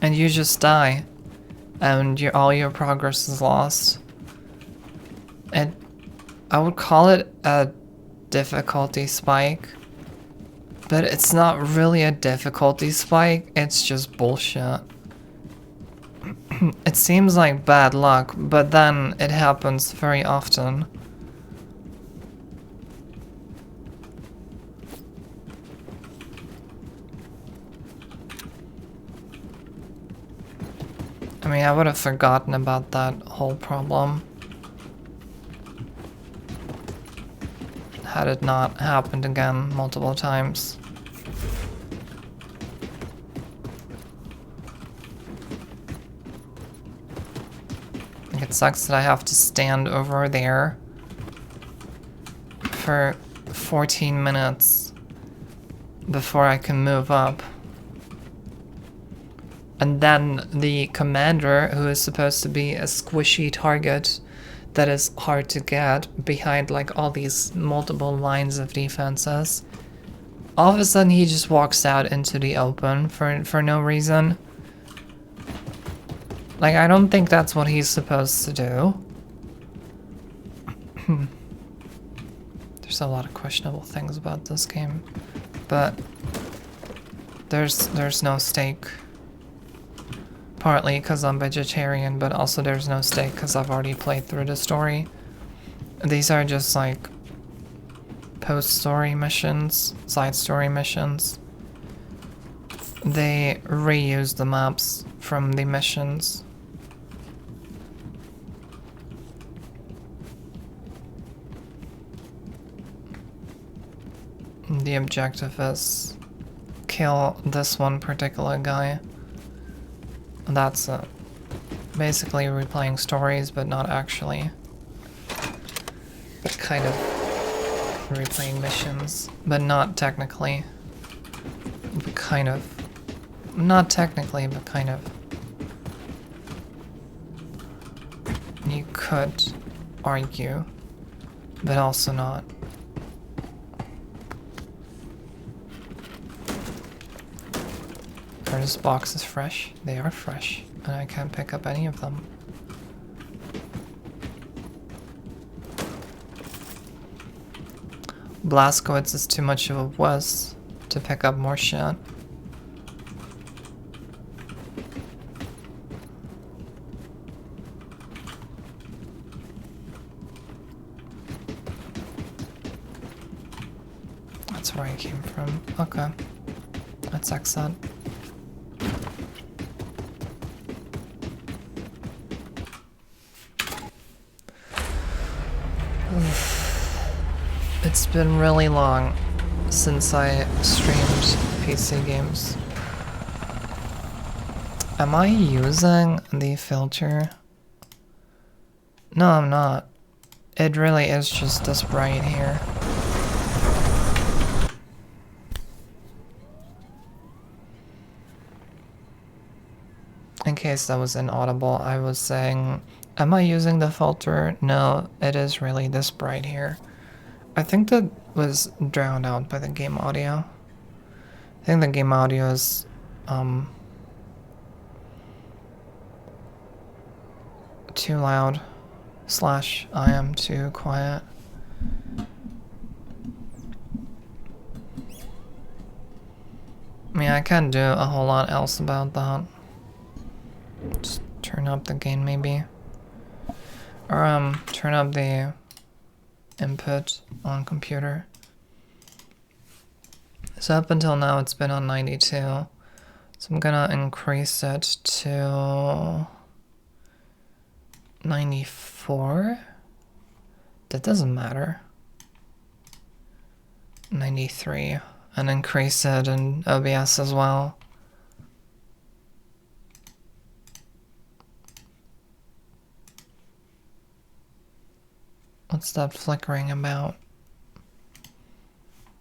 And you just die. And all your progress is lost. And I would call it a difficulty spike. But it's not really a difficulty spike, it's just bullshit. It seems like bad luck, but then it happens very often. I mean, I would have forgotten about that whole problem had it not happened again multiple times. It sucks that I have to stand over there for 14 minutes before I can move up. And then the commander, who is supposed to be a squishy target that is hard to get behind like all these multiple lines of defenses, all of a sudden he just walks out into the open for no reason. Like, I don't think that's what he's supposed to do. There's a lot of questionable things about this game, but there's no steak. Partly because I'm vegetarian, but also there's no steak because I've already played through the story. These are just like post-story missions, side story missions. They reuse the maps from the missions. The objective is kill this one particular guy. That's basically replaying stories, but not actually. But kind of. replaying missions, but not technically. But kind of. Not technically, but kind of. You could argue, but also not. Are these boxes fresh? They are fresh, and I can't pick up any of them. Blazkowicz is too much of a wuss to pick up more shit. That's where I came from. Okay. Let's exit. It's been really long since I streamed PC games. Am I using the filter? No, I'm not. It really is just this bright here. In case that was inaudible, I was saying, am I using the filter? No, it is really this bright here. I think that was drowned out by the game audio. I think the game audio is, too loud, / I am too quiet. I mean, I can't do a whole lot else about that. Just turn up the gain maybe. Or, turn up the input on computer. So up until now it's been on 92. So I'm gonna increase it to 94. That doesn't matter. 93. And increase it in OBS as well. What's that flickering about?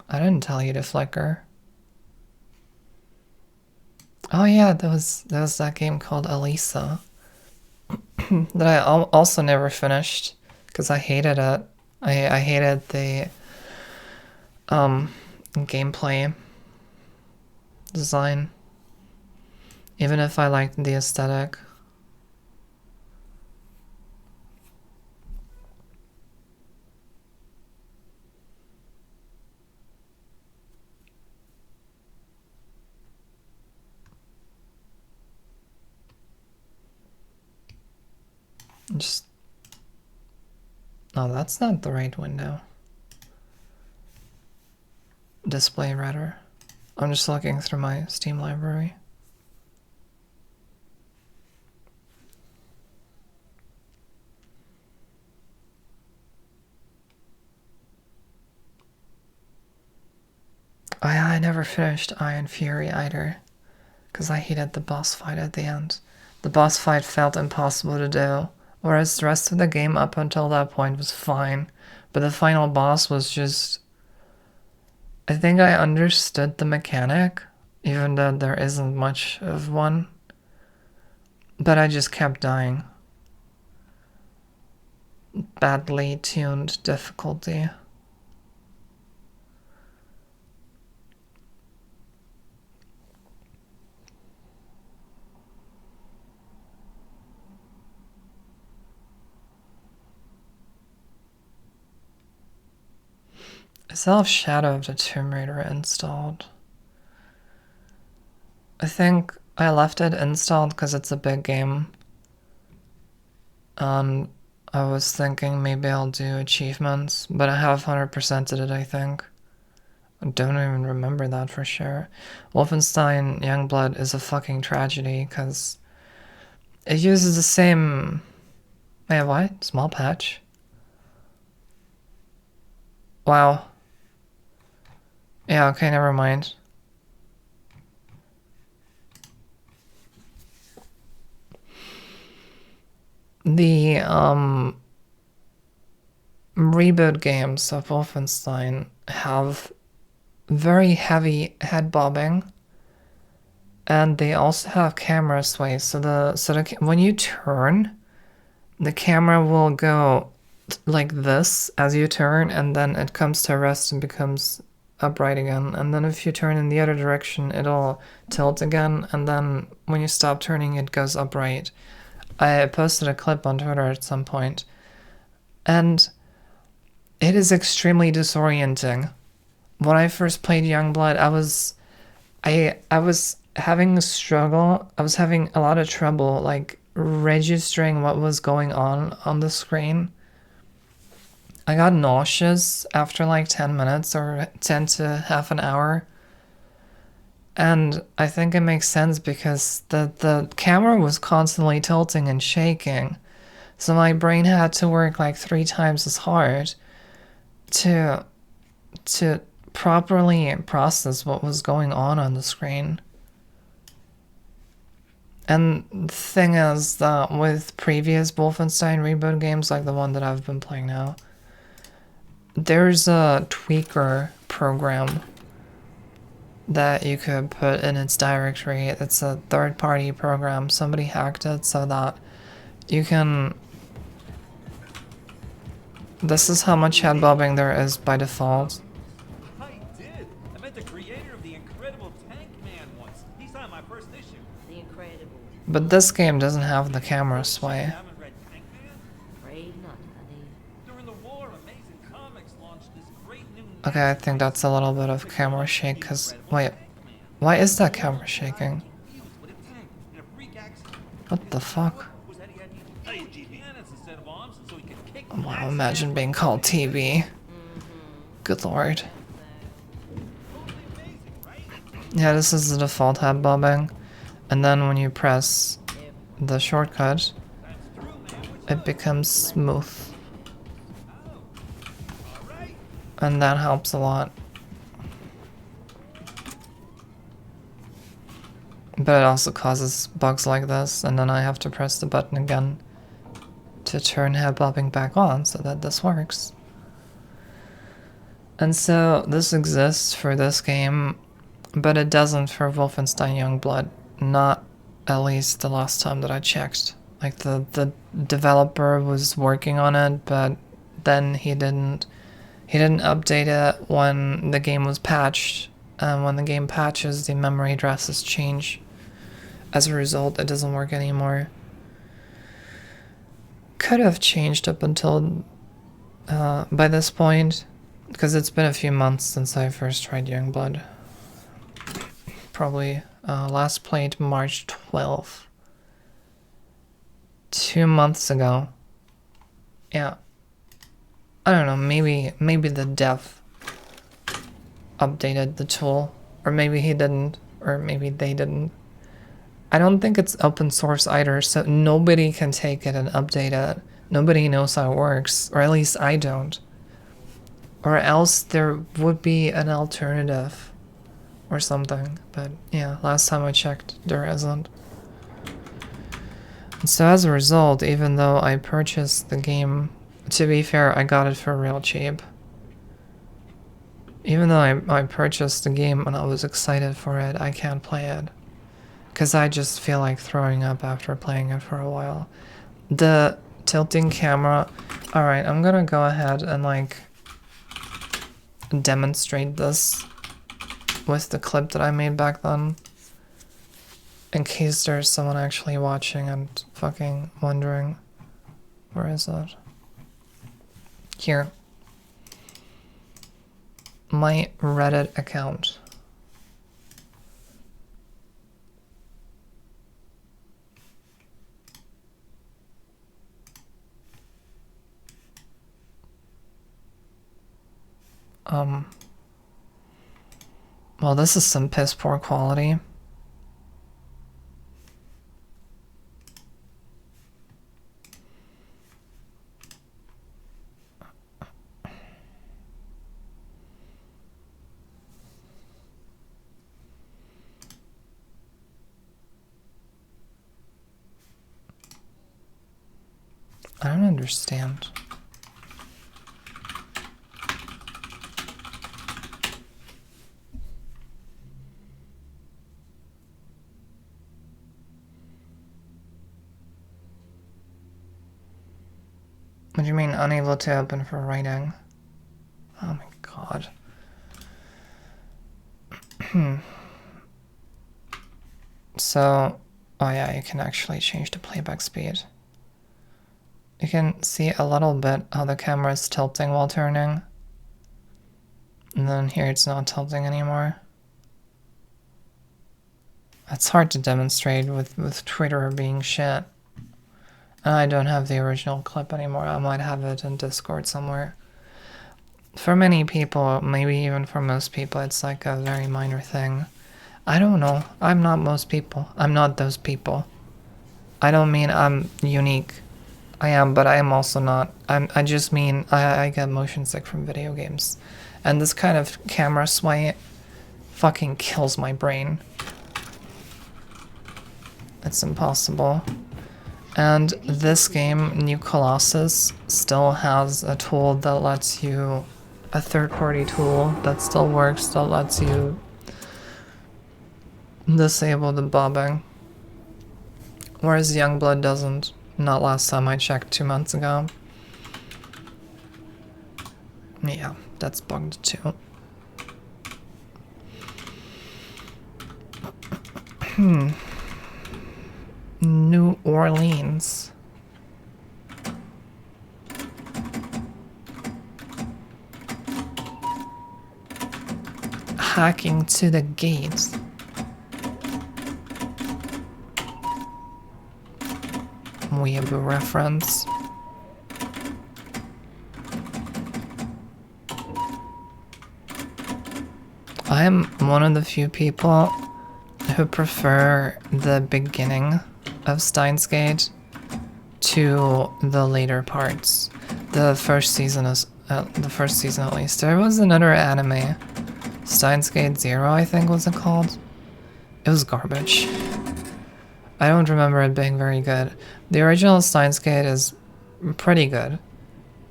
I didn't tell you to flicker. Oh yeah, there was that game called Elisa that I also never finished because I hated it. I hated the gameplay design, even if I liked the aesthetic. Just... No, that's not the right window. Display Reader. I'm just looking through my Steam library. Oh yeah, I never finished Iron Fury either, because I hated the boss fight at the end. The boss fight felt impossible to do, whereas the rest of the game up until that point was fine, but the final boss was just... I think I understood the mechanic, even though there isn't much of one, but I just kept dying. Badly tuned difficulty. I still have Shadow of the Tomb Raider installed. I think I left it installed because it's a big game. I was thinking maybe I'll do achievements, but I have 100%ed it, I think. I don't even remember that for sure. Wolfenstein Youngblood is a fucking tragedy because it uses the same... Wait, what? Small patch? Wow. Yeah, okay, never mind. The, reboot games of Wolfenstein have very heavy head bobbing, and they also have camera sway. So when you turn, the camera will go like this as you turn, and then it comes to rest and becomes upright again. And then if you turn in the other direction, it'll tilt again, and then when you stop turning, it goes upright. I posted a clip on Twitter at some point, and it is extremely disorienting. When I first played Youngblood, I was having a struggle. I was having a lot of trouble like registering what was going on the screen. I got nauseous after like 10 minutes or 10 to half an hour. And I think it makes sense because the camera was constantly tilting and shaking. So my brain had to work like 3 times as hard to properly process what was going on the screen. And the thing is that with previous Wolfenstein reboot games, like the one that I've been playing now, there's a tweaker program that you could put in its directory. It's a third-party program. Somebody hacked it so that you can... This is how much head bobbing there is by default. I did. I met the creator of the Incredible Tank Man once. He signed my first issue. The Incredible. But this game doesn't have the camera sway. Haven't read Tank Man? Afraid not, honey. During the war, Amazing Comics launched this great new. Okay, I think that's a little bit of camera shake, because... Wait, why is that camera shaking? With a tank and a freak accident. What the fuck? Was that he had cannons instead of arms, so he could kick. Wow, imagine being called TV. Good lord. Yeah, this is the default head bobbing. And then when you press the shortcut, it becomes smooth. And that helps a lot. But it also causes bugs like this, and then I have to press the button again to turn head bobbing back on so that this works. And so this exists for this game, but it doesn't for Wolfenstein Youngblood. Not at least the last time that I checked. Like the developer was working on it, but then he didn't update it when the game was patched. And when the game patches, the memory addresses change. As a result, it doesn't work anymore. Could have changed up until by this point, because it's been a few months since I first tried Youngblood. Probably last played March 12th. 2 months ago. Yeah. I don't know, maybe the dev updated the tool, or maybe he didn't, or maybe they didn't. I don't think it's open source either, so nobody can take it and update it. Nobody knows how it works, or at least I don't. Or else there would be an alternative or something, but yeah, last time I checked, there isn't. And so as a result, even though I purchased the game, to be fair, I got it for real cheap. Even though I purchased the game and I was excited for it, I can't play it. Because I just feel like throwing up after playing it for a while. The tilting camera... Alright, I'm gonna go ahead and like demonstrate this with the clip that I made back then. In case there's someone actually watching and fucking wondering. Where is it? Here. My Reddit account. Well, this is some piss poor quality. I don't understand. What do you mean unable to open for writing? Oh my god. So, oh yeah, you can actually change the playback speed. You can see a little bit how the camera is tilting while turning. And then here it's not tilting anymore. It's hard to demonstrate with Twitter being shit. And I don't have the original clip anymore. I might have it in Discord somewhere. For many people, maybe even for most people, it's like a very minor thing. I don't know. I'm not most people. I'm not those people. I don't mean I'm unique. I am, but I am also not. I just mean I get motion sick from video games. And this kind of camera sway fucking kills my brain. It's impossible. And this game, New Colossus, still has a tool that lets you, a third-party tool that still works, that lets you disable the bobbing. Whereas Youngblood doesn't. Not last time I checked 2 months ago. Yeah, that's bugged too. New Orleans. Hacking to the gates. Weeaboo reference. I'm one of the few people who prefer the beginning of Steins Gate to the later parts. The first season is the first season at least. There was another anime, Steins Gate Zero, I think was it called. It was garbage. I don't remember it being very good. The original Steins Gate is pretty good,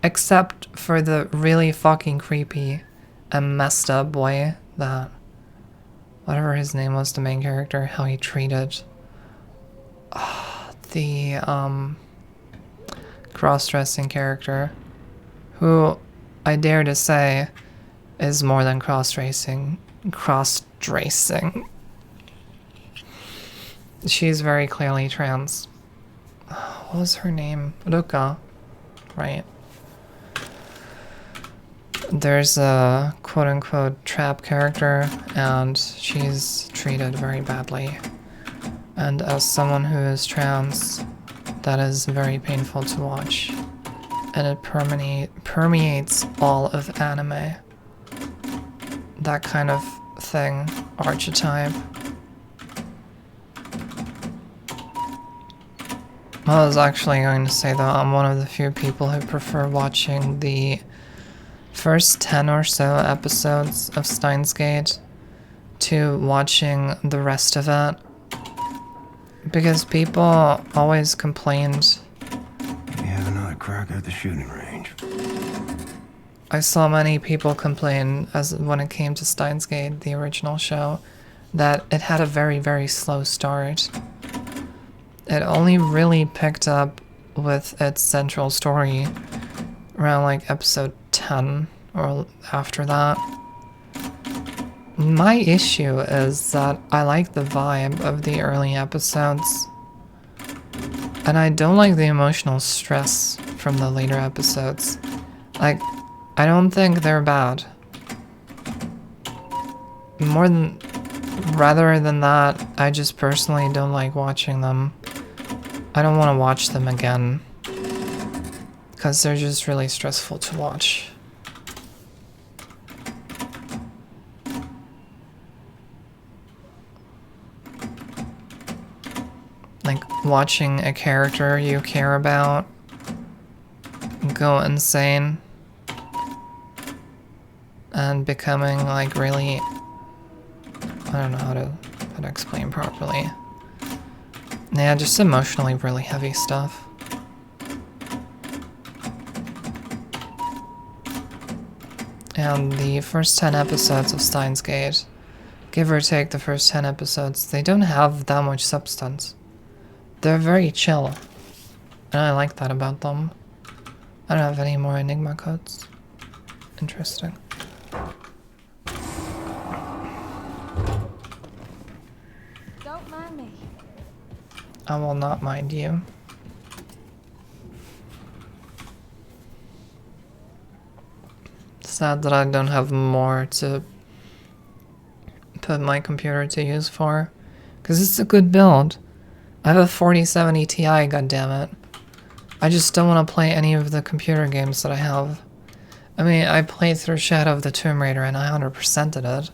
except for the really fucking creepy and messed up way that whatever his name was, the main character, how he treated the cross-dressing character, who I dare to say is more than cross-dressing. She's very clearly trans. What was her name? Ruka, right? There's a quote-unquote trap character, and she's treated very badly. And as someone who is trans, that is very painful to watch. And it permeates all of anime. That kind of thing, archetype. I was actually going to say, though, I'm one of the few people who prefer watching the first 10 or so episodes of Steins Gate to watching the rest of it. Because people always complained. You have another crack at the shooting range. I saw many people complain when it came to Steins Gate, the original show, that it had a very, very slow start. It only really picked up with its central story around like episode 10 or after that. My issue is that I like the vibe of the early episodes, and I don't like the emotional stress from the later episodes. Like, I don't think they're bad. Rather than that, I just personally don't like watching them. I don't want to watch them again, because they're just really stressful to watch. Like, watching a character you care about go insane and becoming like really, I don't know how to explain properly. Yeah, just emotionally really heavy stuff. And the first 10 episodes of Steins Gate, give or take the first 10 episodes, they don't have that much substance. They're very chill, and I like that about them. I don't have any more Enigma codes. Interesting. Don't mind me. I will not mind you. Sad that I don't have more to put my computer to use for. Because it's a good build. I have a 4070 Ti, goddammit. I just don't want to play any of the computer games that I have. I mean, I played through Shadow of the Tomb Raider and I 100%ed it.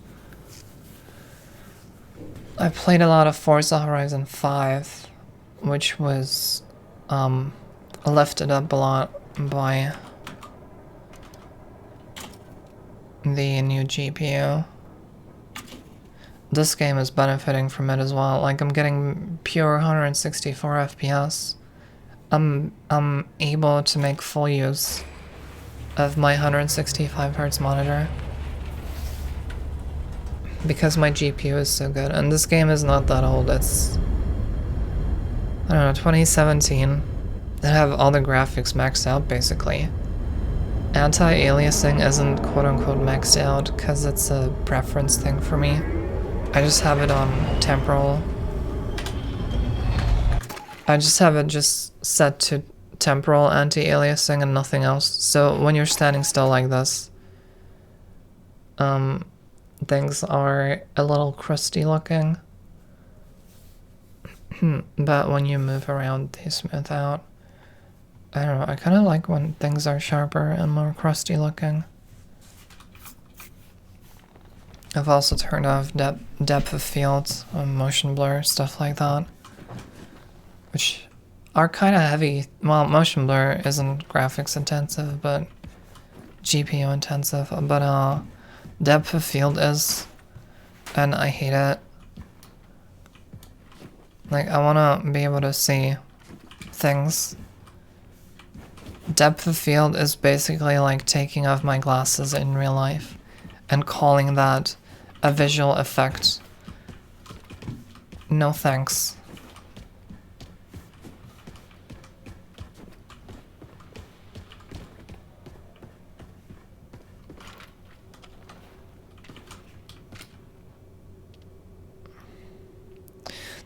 I played a lot of Forza Horizon 5, which was lifted up a lot by the new GPU. This game is benefiting from it as well. Like, I'm getting pure 164 FPS. I'm able to make full use of my 165Hz monitor because my GPU is so good. And this game is not that old. It's, I don't know, 2017. They have all the graphics maxed out, basically. Anti-aliasing isn't quote-unquote maxed out because it's a preference thing for me. I just have it on temporal. I just have it just set to temporal anti-aliasing and nothing else. So when you're standing still like this, things are a little crusty looking. But when you move around, they smooth out. I don't know, I kind of like when things are sharper and more crusty looking. I've also turned off depth of field, motion blur, stuff like that. Which are kind of heavy. Well, motion blur isn't graphics intensive, but GPU intensive. But depth of field is, and I hate it. Like, I want to be able to see things. Depth of field is basically like taking off my glasses in real life and calling that a visual effect. No thanks.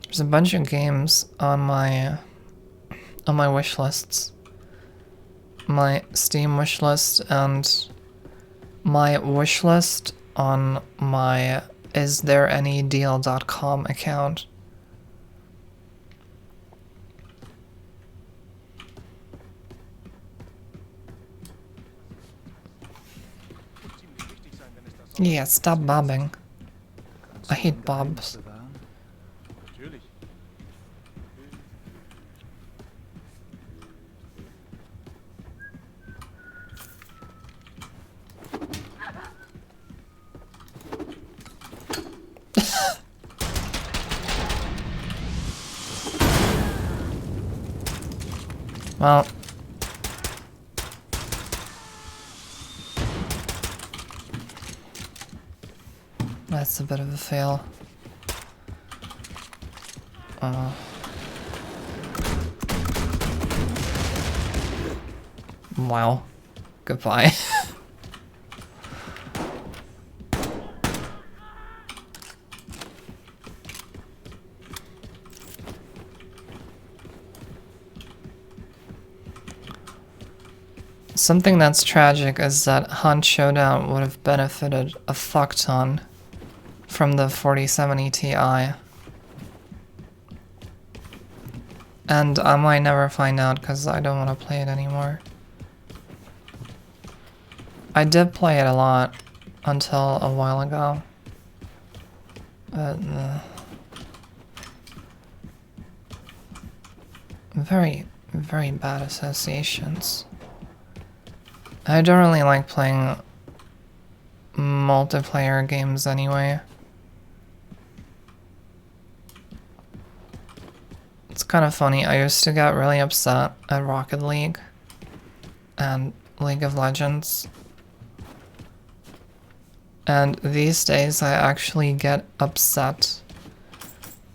There's a bunch of games on my wish lists. My Steam wish list and my wish list on my isthereanydeal.com account. Yeah, stop bobbing. I hate bobs. Well, that's a bit of a fail. Wow. Goodbye. Something that's tragic is that Hunt Showdown would have benefited a fuck ton from the 4070 Ti. And I might never find out because I don't want to play it anymore. I did play it a lot until a while ago. But, very, very bad associations. I don't really like playing multiplayer games anyway. It's kind of funny, I used to get really upset at Rocket League and League of Legends. And these days I actually get upset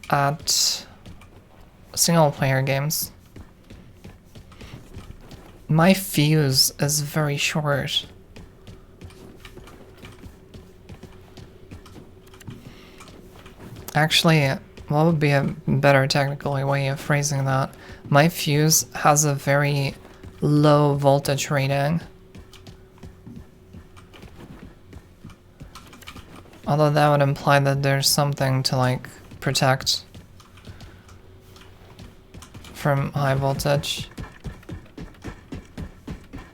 at single player games. My fuse is very short. Actually, what would be a better technical way of phrasing that? My fuse has a very low voltage rating. Although that would imply that there's something to like protect from high voltage.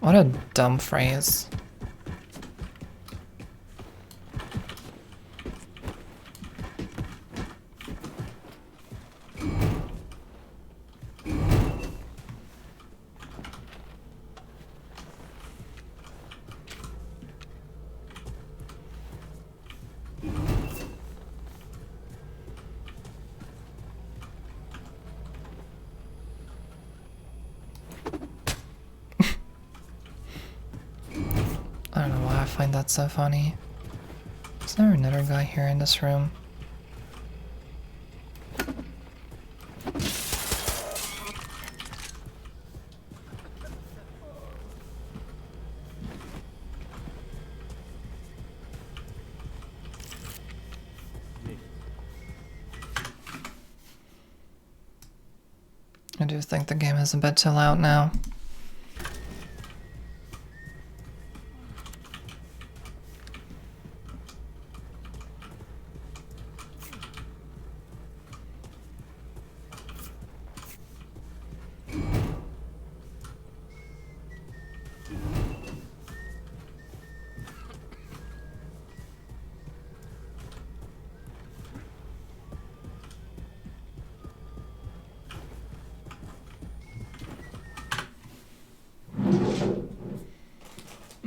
What a dumb phrase. I don't know why I find that so funny. Is there another guy here in this room? I do think the game is a bit too loud now.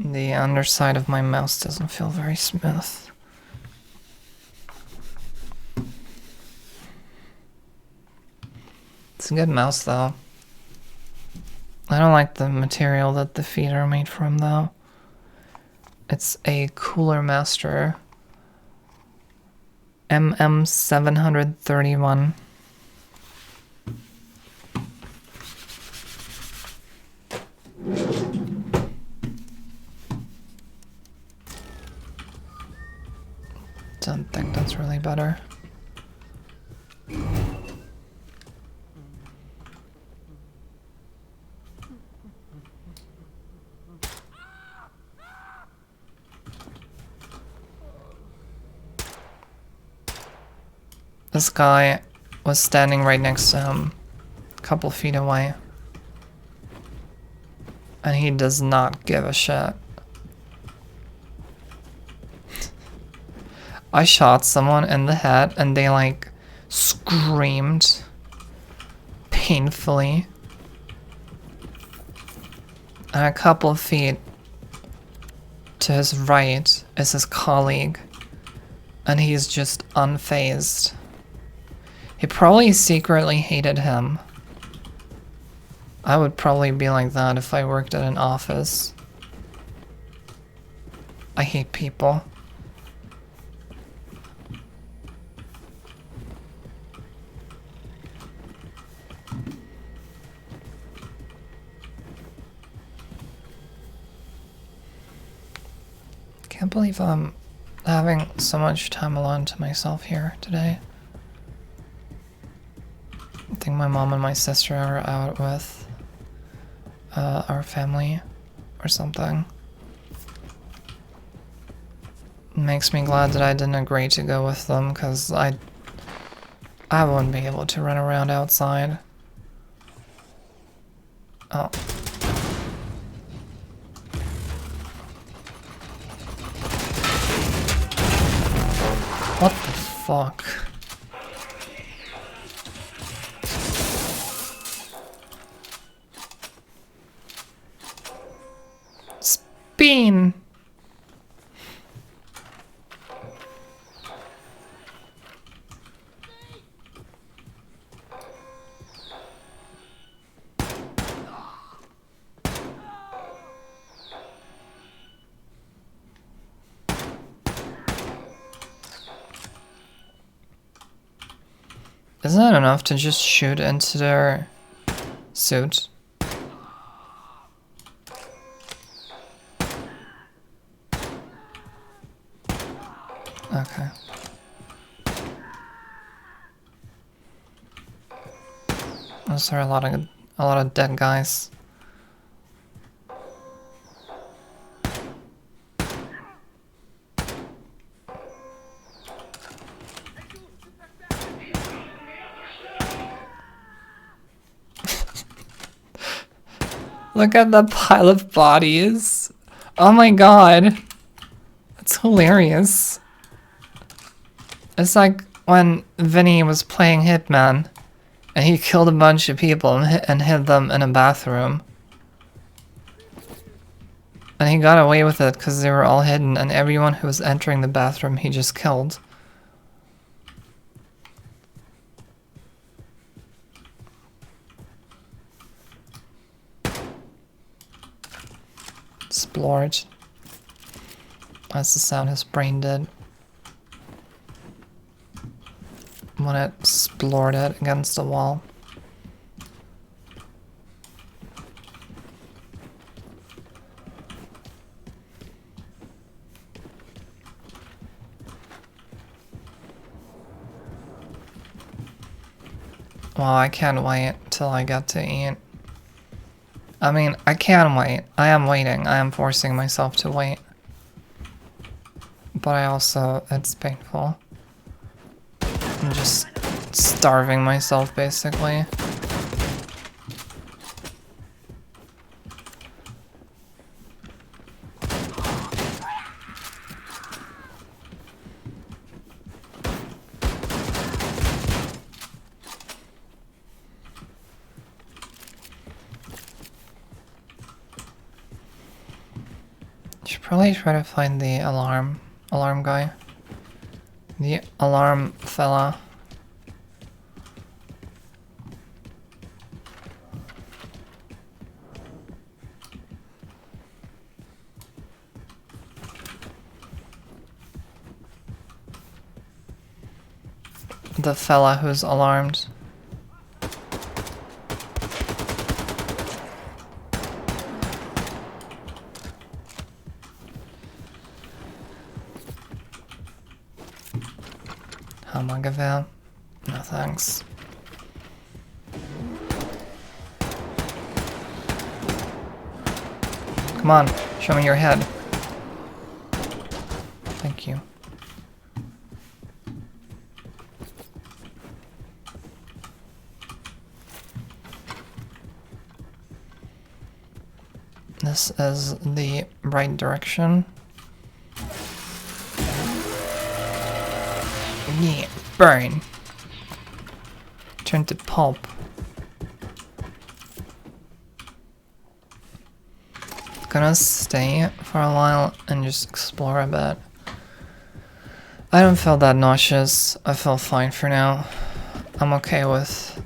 The underside of my mouse doesn't feel very smooth. It's a good mouse though. I don't like the material that the feet are made from though. It's a Cooler Master MM731. Don't think that's really better. This guy was standing right next to him, a couple feet away. And he does not give a shit. I shot someone in the head and they like screamed painfully. And a couple of feet to his right is his colleague. And he's just unfazed. He probably secretly hated him. I would probably be like that if I worked at an office. I hate people. Can't believe I'm having so much time alone to myself here today. I think my mom and my sister are out with our family or something. It makes me glad that I didn't agree to go with them because I wouldn't be able to run around outside. Oh. What the fuck? Spin! Isn't it enough to just shoot into their suit? Okay. Those are a lot of dead guys. Look at that pile of bodies. Oh my god. That's hilarious. It's like when Vinny was playing Hitman and he killed a bunch of people and hid them in a bathroom. And he got away with it because they were all hidden, and everyone who was entering the bathroom he just killed. Splorge. That's the sound his brain did when it splored it against the wall. Well, I can't wait till I get to eat. I mean, I can wait. I am waiting. I am forcing myself to wait. But I also, it's painful. I'm just starving myself, basically. Should probably try to find the alarm guy. The alarm fella. The fella who's alarmed. Hamagavel. No thanks. Come on, show me your head. Thank you. This is the right direction. Yeah, burn. Turn to pulp. Gonna stay for a while and just explore a bit. I don't feel that nauseous. I feel fine for now. I'm okay with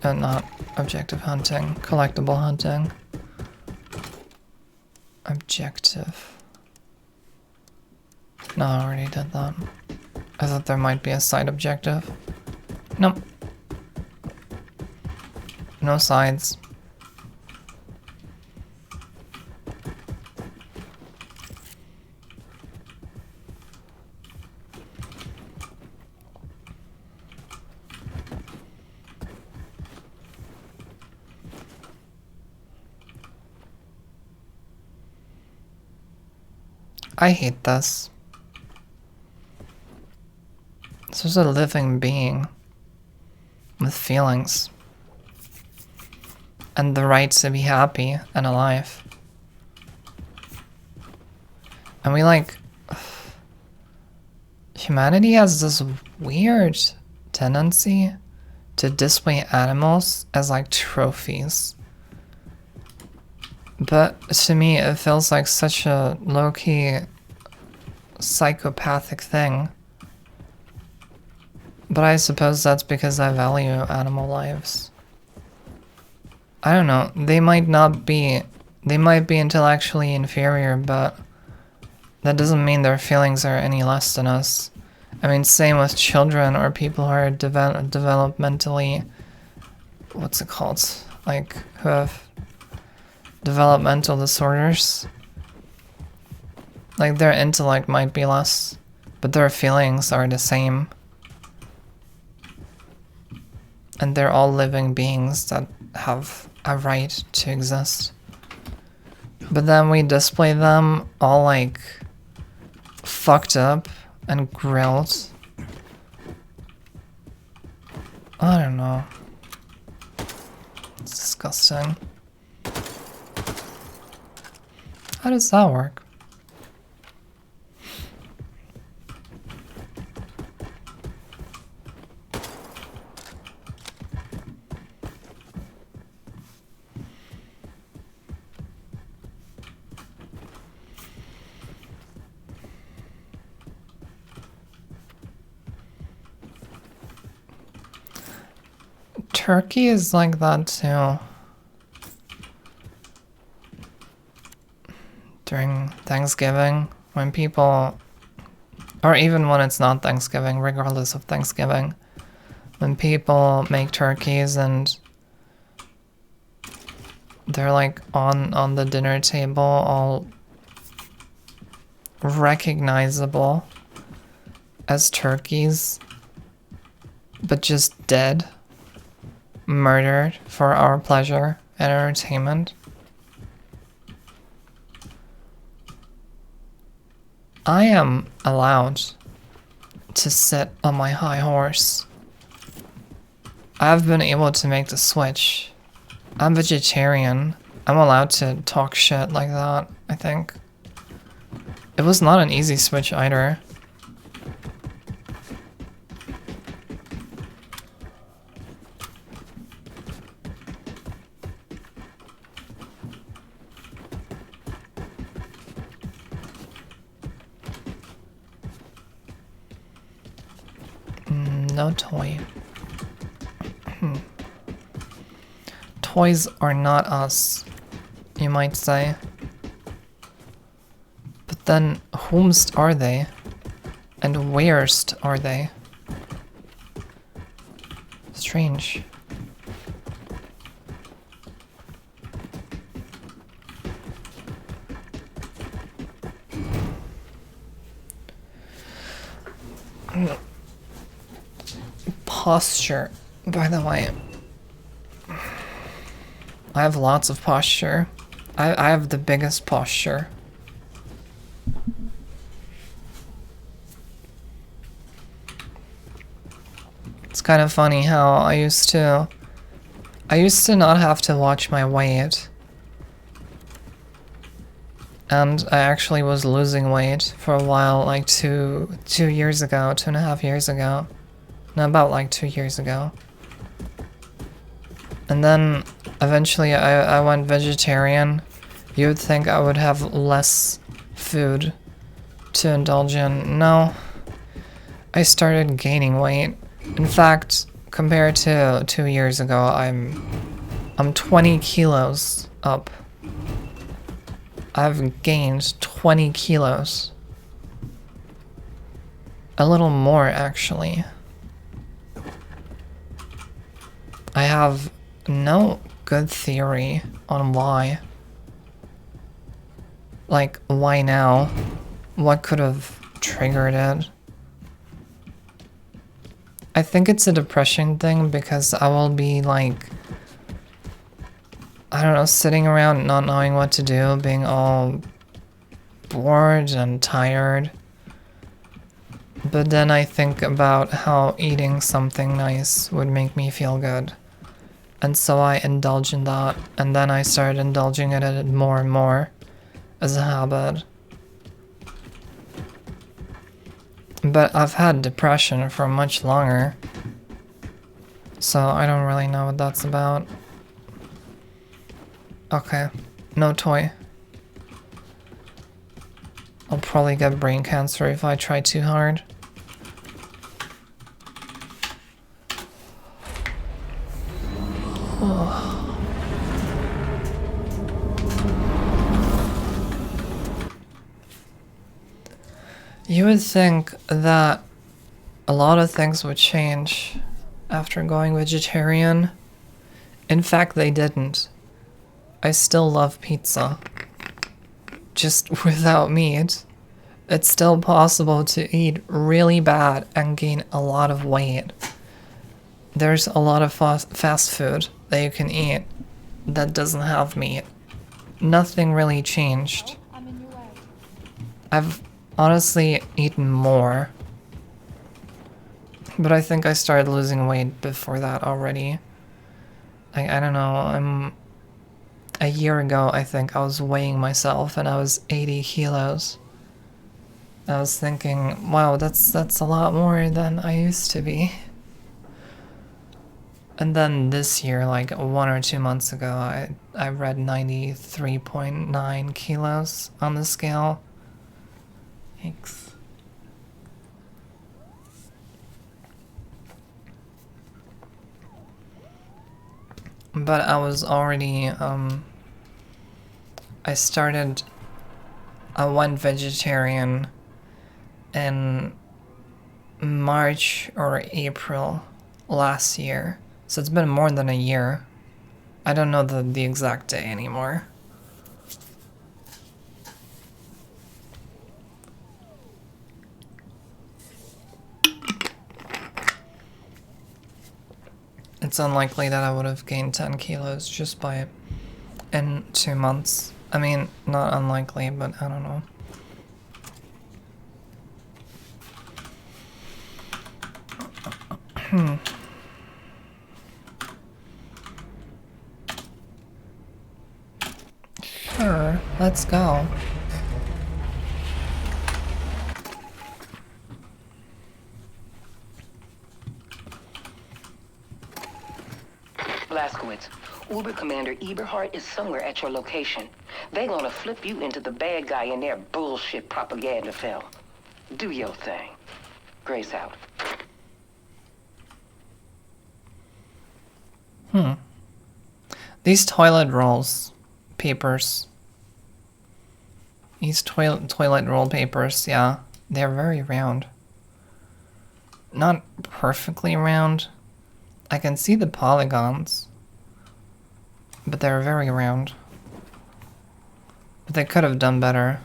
not objective hunting, collectible hunting. Objective. No, I already did that. I thought there might be a side objective. Nope. No sides. I hate this. This is a living being with feelings and the right to be happy and alive. And we humanity has this weird tendency to display animals as like trophies. But to me, it feels like such a low-key psychopathic thing. But I suppose that's because I value animal lives. I don't know, they might be intellectually inferior, but that doesn't mean their feelings are any less than us. I mean, same with children or people who are developmentally, what's it called? Like, who have developmental disorders. Like, their intellect might be less, but their feelings are the same. And they're all living beings that have a right to exist. But then we display them all like fucked up and grilled. I don't know. It's disgusting. How does that work? Turkey is like that too. During Thanksgiving, when people, or even when it's not Thanksgiving, regardless of Thanksgiving, when people make turkeys and they're like on the dinner table, all recognizable as turkeys, but just dead. Murdered for our pleasure and entertainment. I am allowed to sit on my high horse. I've been able to make the switch. I'm vegetarian. I'm allowed to talk shit like that, I think. It was not an easy switch either. No toy. Toys are not us, you might say. But then, whomst are they? And wherest are they? Strange. Posture, by the way. I have lots of posture. I have the biggest posture. It's kind of funny how I used to not have to watch my weight. And I actually was losing weight for a while, like two years ago, 2.5 years ago. No, about like 2 years ago. And then eventually I went vegetarian. You would think I would have less food to indulge in. No, I started gaining weight. In fact, compared to 2 years ago, I'm 20 kilos up. I've gained 20 kilos. A little more, actually. I have no good theory on why. Like, why now? What could have triggered it? I think it's a depression thing because I will be like, I don't know, sitting around not knowing what to do, being all bored and tired. But then I think about how eating something nice would make me feel good. And so I indulge in that, and then I started indulging in it more and more as a habit. But I've had depression for much longer, so I don't really know what that's about. Okay, no toy. I'll probably get brain cancer if I try too hard. You would think that a lot of things would change after going vegetarian. In fact, they didn't. I still love pizza. Just without meat. It's still possible to eat really bad and gain a lot of weight. There's a lot of fast food that you can eat that doesn't have meat. Nothing really changed. I'm in your way. I've honestly eaten more. But I think I started losing weight before that already. I don't know, a year ago I think I was weighing myself and I was 80 kilos. I was thinking, wow, that's a lot more than I used to be. And then this year, like 1 or 2 months ago, I read 93.9 kilos on the scale. Yikes. But I was already, I went vegetarian in March or April last year. So it's been more than a year. I don't know the exact day anymore. It's unlikely that I would have gained 10 kilos just by in 2 months. I mean, not unlikely, but I don't know. Sure, let's go. Blaskowitz, Uber Commander Eberhardt is somewhere at your location. They're gonna flip you into the bad guy in their bullshit propaganda film. Do your thing. Grace out. These toilet rolls papers. These toilet roll papers, yeah, they're very round. Not perfectly round. I can see the polygons, but they're very round. But they could have done better.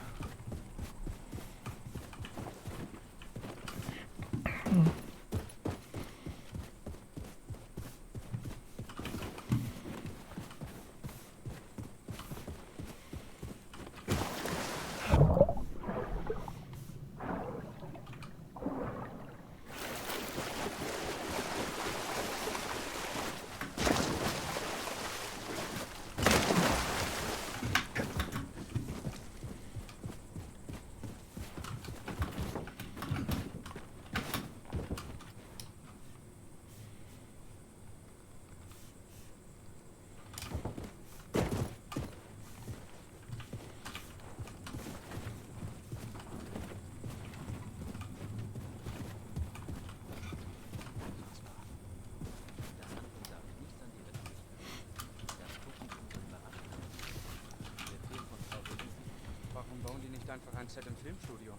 Warum bauen die nicht einfach ein Set im Filmstudio?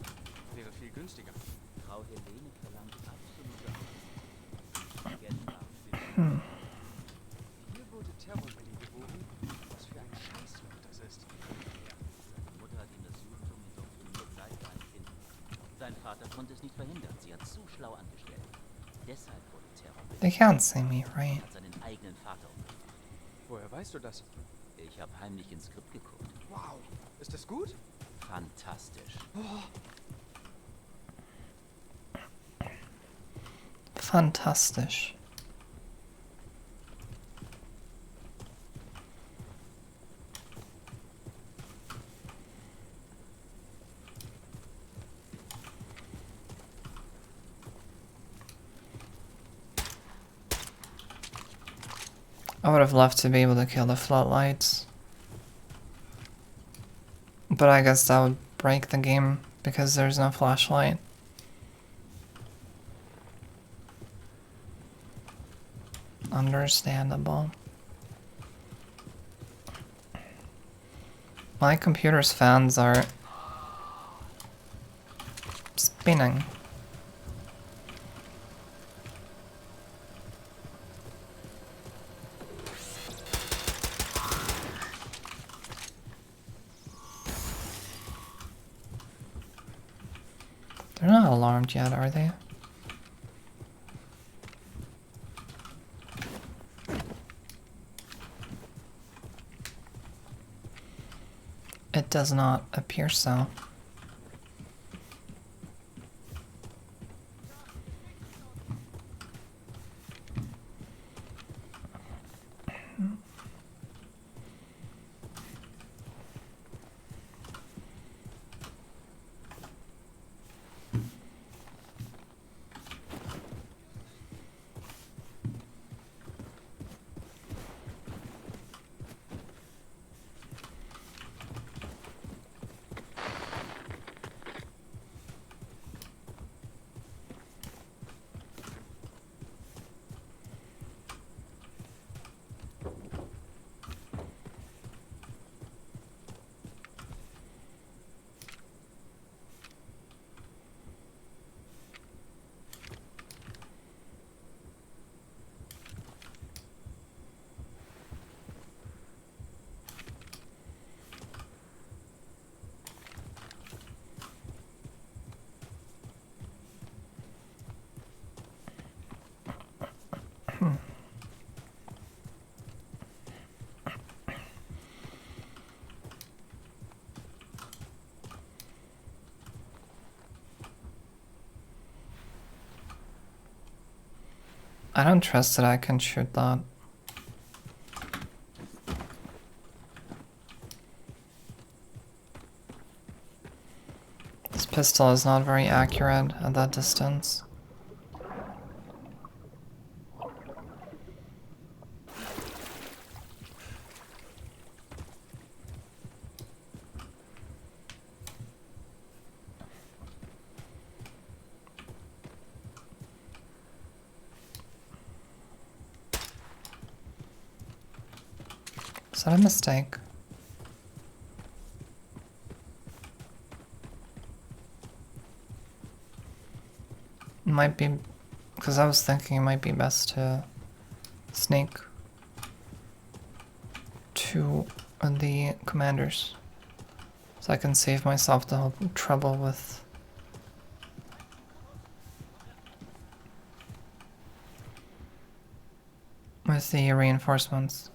Wäre viel günstiger. Frau Helene verlangt absolute Hier wurde Terrorwelle geboren. Was für ein Scheißloch das ist. Ja, seine Mutter hat ihm das Judentum indoktriniert, seit er ein Kind war. Sein Vater konnte es nicht verhindern. Sie hat zu schlau angestellt. Deshalb wurde Terrorwelle. They can't see me, right? Seinen eigenen Vater umgebracht. Woher weißt du das? Ich habe heimlich ins Skript geguckt. Wow, ist das gut? Fantastisch. Fantastisch. I would have loved to be able to kill the floodlights. But I guess that would break the game because there's no flashlight. Understandable. My computer's fans are spinning. armed yet, are they? It does not appear so. I don't trust that I can shoot that. This pistol is not very accurate at that distance. Is that a mistake? Might be, because I was thinking it might be best to sneak to the commanders, so I can save myself the whole trouble with the reinforcements.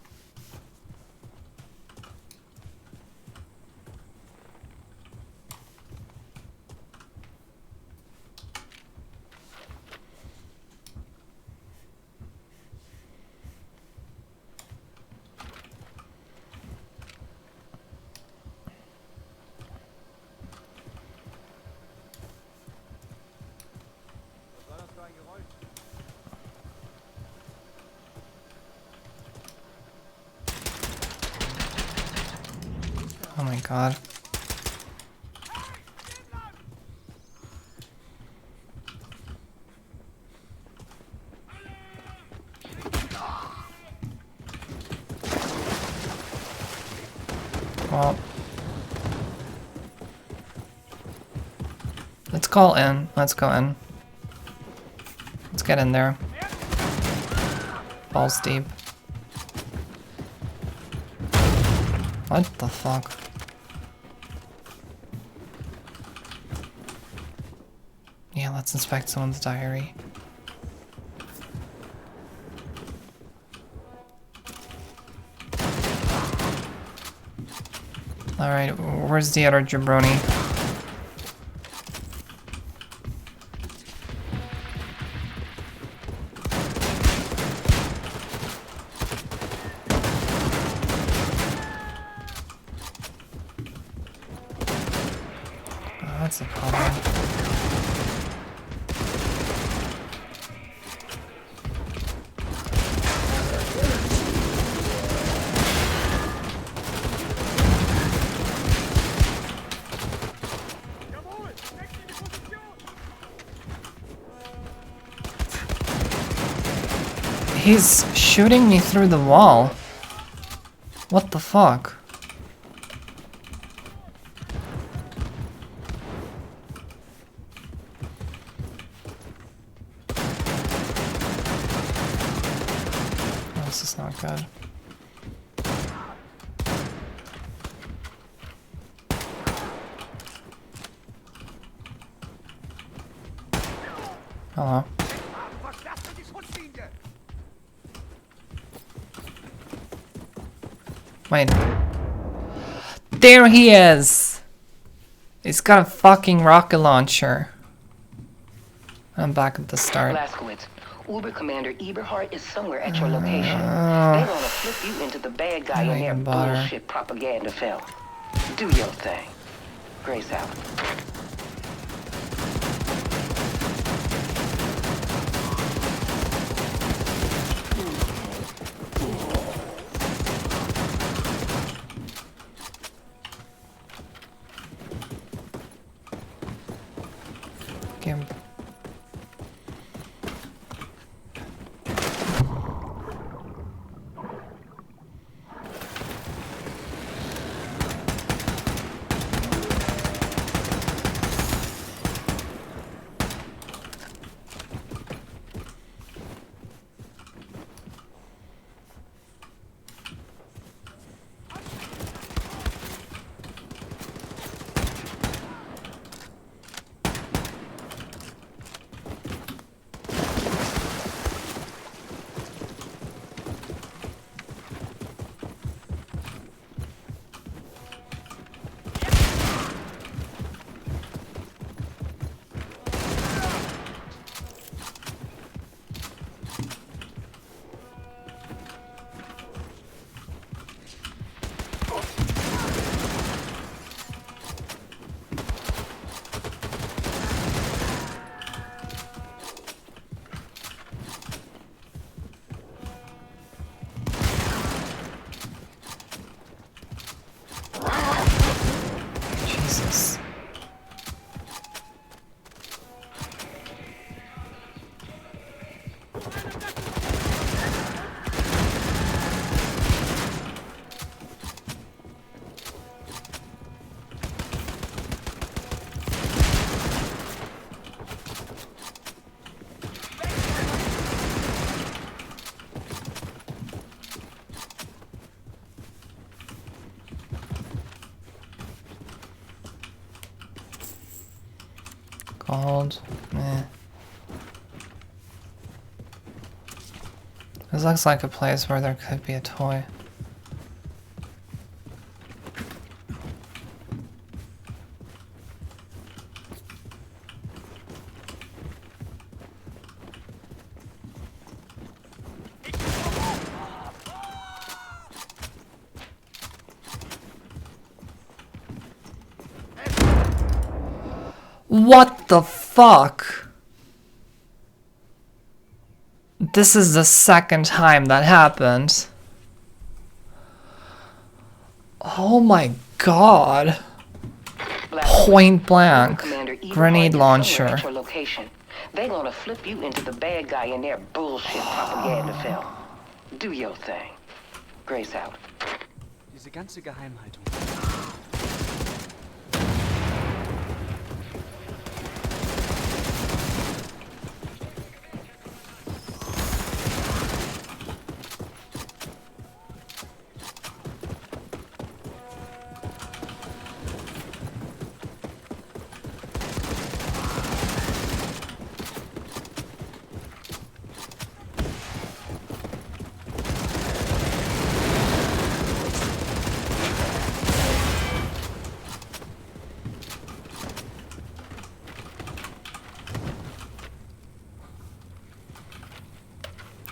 Oh my god. Well, let's call in. Let's go in. Let's get in there. Balls deep. What the fuck? Yeah, let's inspect someone's diary. Alright, where's the other jabroni? Oh, that's a problem. He's shooting me through the wall. What the fuck? This is not good. Hello. Wait. There he is! He's got a fucking rocket launcher. I'm back at the start. Blaskowitz, Uber Commander Eberhardt is somewhere at your location. They're gonna flip you into the bad guy in their bullshit propaganda film. Do your thing. Grace out. Game. Jesus. Gold. Meh. This looks like a place where there could be a toy. What the fuck? This is the second time that happened. Oh my god. Point blank. Grenade launcher. They're gonna flip you into the bad guy in their bullshit propaganda film. Do your thing. Grace out. Diese ganze Geheimhaltung.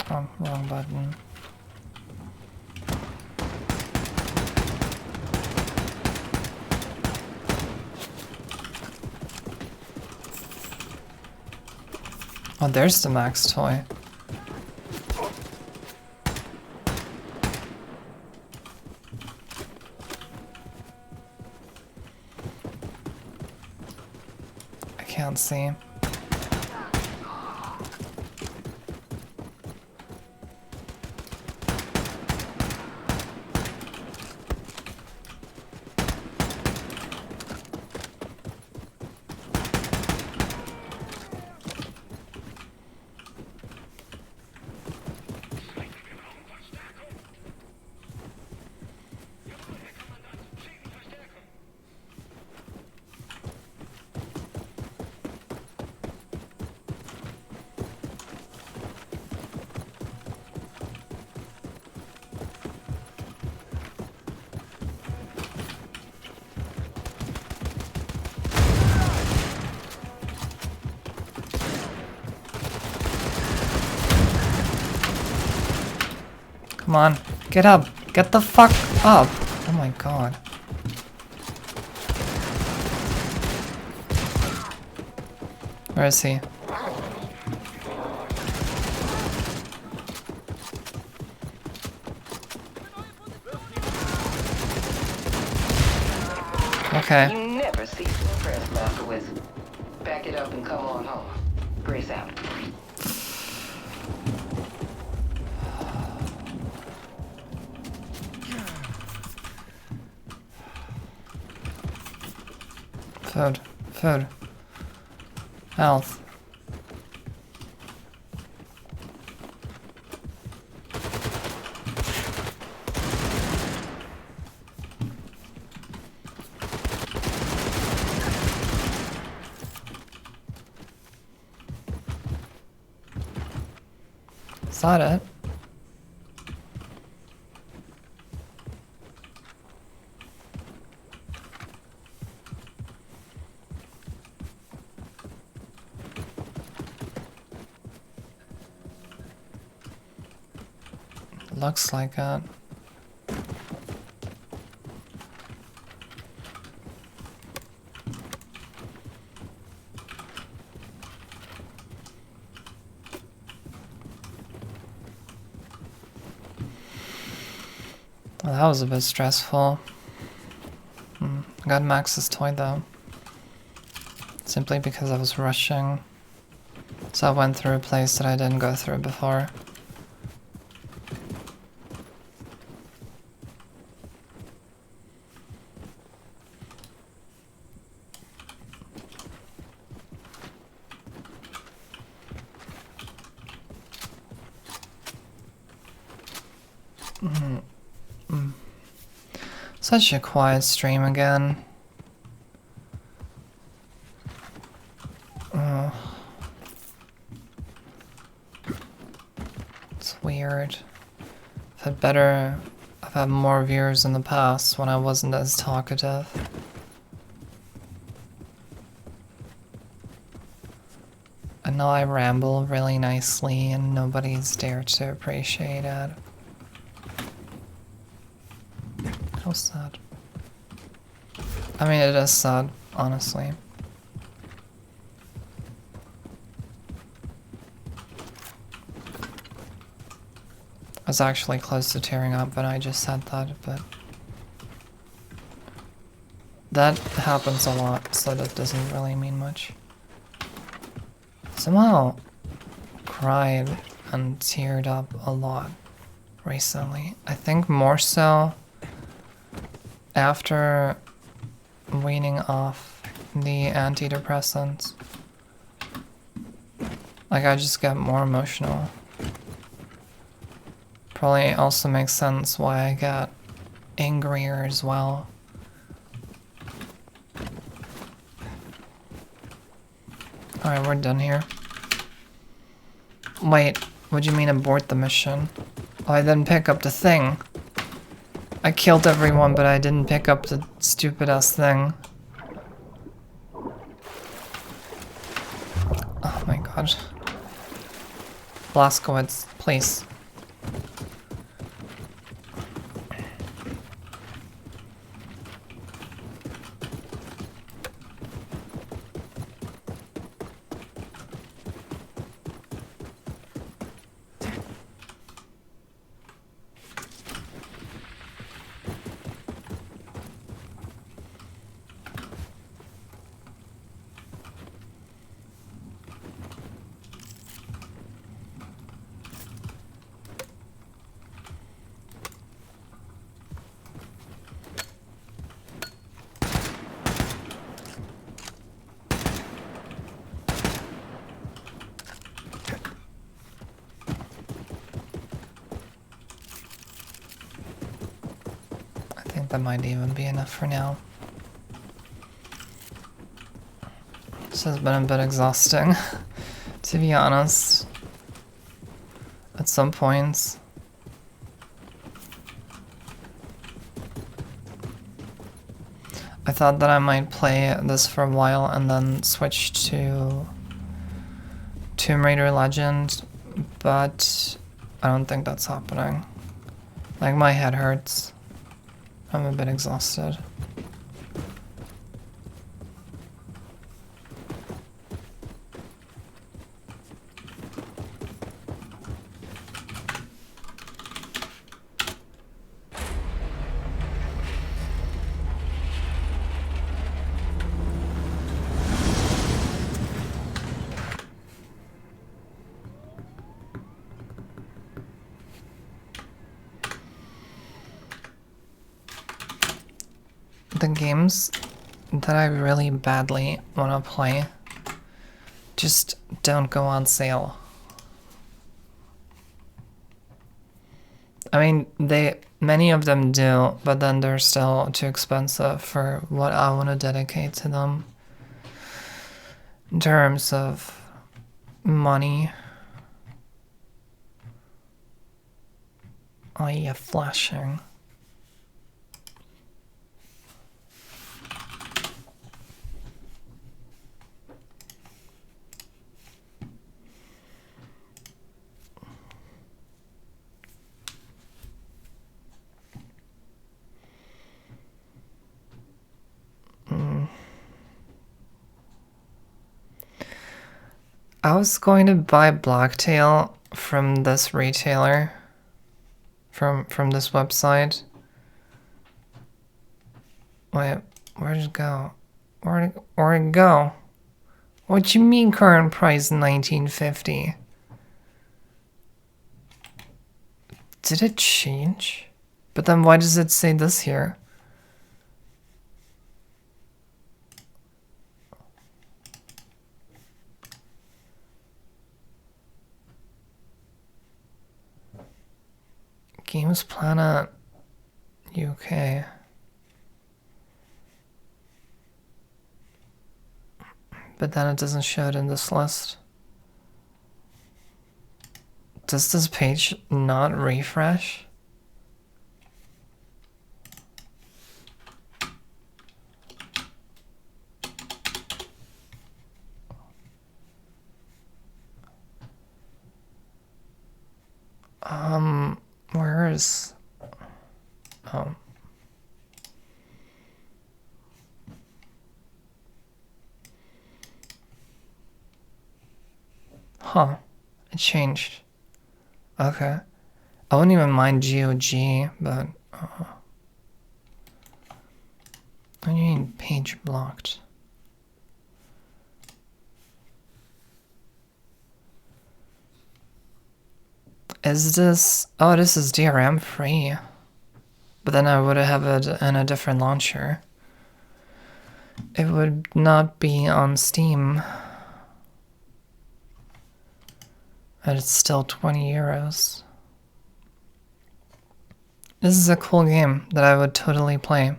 Oh, wrong button. Oh, there's the Max toy. I can't see. Come on, get up. Get the fuck up. Oh my god. Where is he? Okay. You never cease to impress, Blazkowicz. Back it up and come on home. Grace out. Food. Food. Health. Is that it? Looks like it. Well, that was a bit stressful. I got Max's toy though. Simply because I was rushing. So I went through a place that I didn't go through before. Such a quiet stream again. It's weird. I've had more viewers in the past when I wasn't as talkative. And now I ramble really nicely and nobody's dared to appreciate it. How sad. I mean, it is sad, honestly. I was actually close to tearing up when I just said that, but that happens a lot, so that doesn't really mean much. Somehow cried and teared up a lot recently. I think more so after weaning off the antidepressants. Like, I just get more emotional. Probably also makes sense why I got angrier as well. Alright, we're done here. Wait, what do you mean abort the mission? Oh, I didn't pick up the thing. I killed everyone, but I didn't pick up the stupid-ass thing. Oh my god. Blazkowicz, please. That might even be enough for now. This has been a bit exhausting, to be honest. At some points. I thought that I might play this for a while and then switch to Tomb Raider Legend, but I don't think that's happening. Like, my head hurts. I'm a bit exhausted. The games that I really badly want to play just don't go on sale. I mean, many of them do, but then they're still too expensive for what I want to dedicate to them in terms of money. Oh yeah, flashing. I was going to buy Blacktail from this retailer, from this website. Wait, where'd it go? Where'd it go? What you mean current price 1950? Did it change? But then why does it say this here? Games Planet UK. But then it doesn't show it in this list. Does this page not refresh? Where is... Oh. Huh. It changed. Okay. I wouldn't even mind GOG, but... what do you mean page blocked? Is this... Oh, this is DRM free. But then I would have it in a different launcher. It would not be on Steam. And it's still 20 euros. This is a cool game that I would totally play.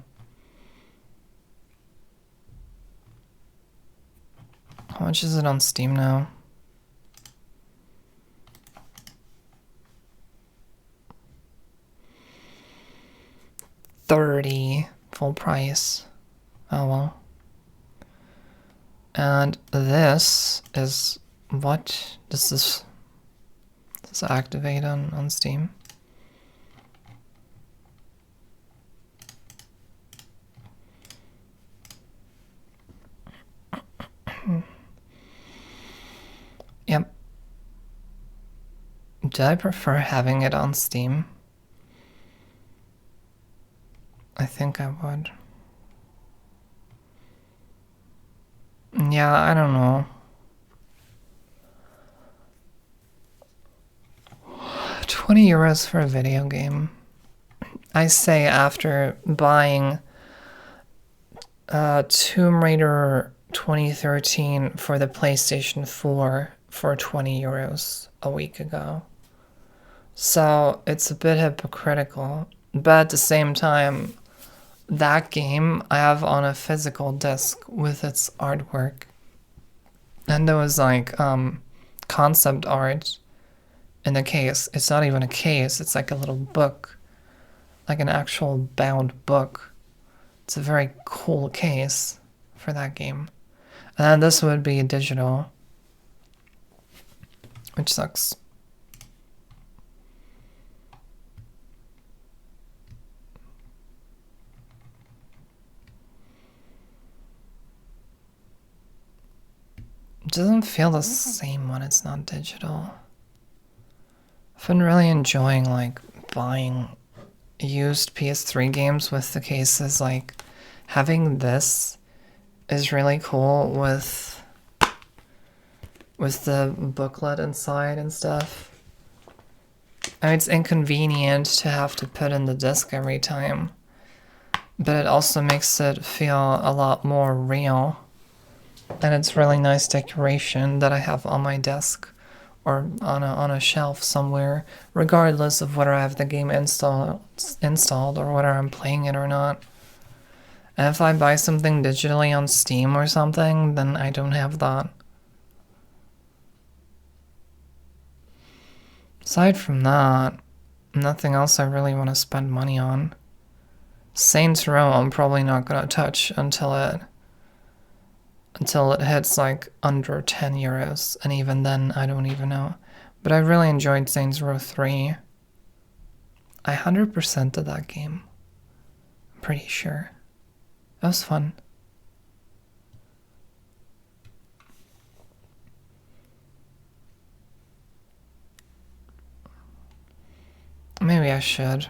How much is it on Steam now? $30 full price. Oh well. And this is what? Does this activate on Steam? Yep. Do I prefer having it on Steam? I think I would. Yeah, I don't know. 20 euros for a video game. I say after buying Tomb Raider 2013 for the PlayStation 4 for 20 euros a week ago. So it's a bit hypocritical, but at the same time, that game I have on a physical disc with its artwork. And there was like concept art in the case. It's not even a case, it's like a little book. Like an actual bound book. It's a very cool case for that game. And then this would be digital. Which sucks. doesn't feel the same when it's not digital. I've been really enjoying like buying used PS3 games with the cases. Like having this is really cool with the booklet inside and stuff. I mean, it's inconvenient to have to put in the disc every time, but it also makes it feel a lot more real. And it's really nice decoration that I have on my desk or on a shelf somewhere, regardless of whether I have the game installed or whether I'm playing it or not. And if I buy something digitally on Steam or something, then I don't have that. Aside from that, nothing else I really want to spend money on. Saints Row I'm probably not gonna touch until it hits like under 10 euros, and even then I don't even know. But I really enjoyed Saints Row 3. I 100%ed that game. I'm pretty sure. That was fun. Maybe I should.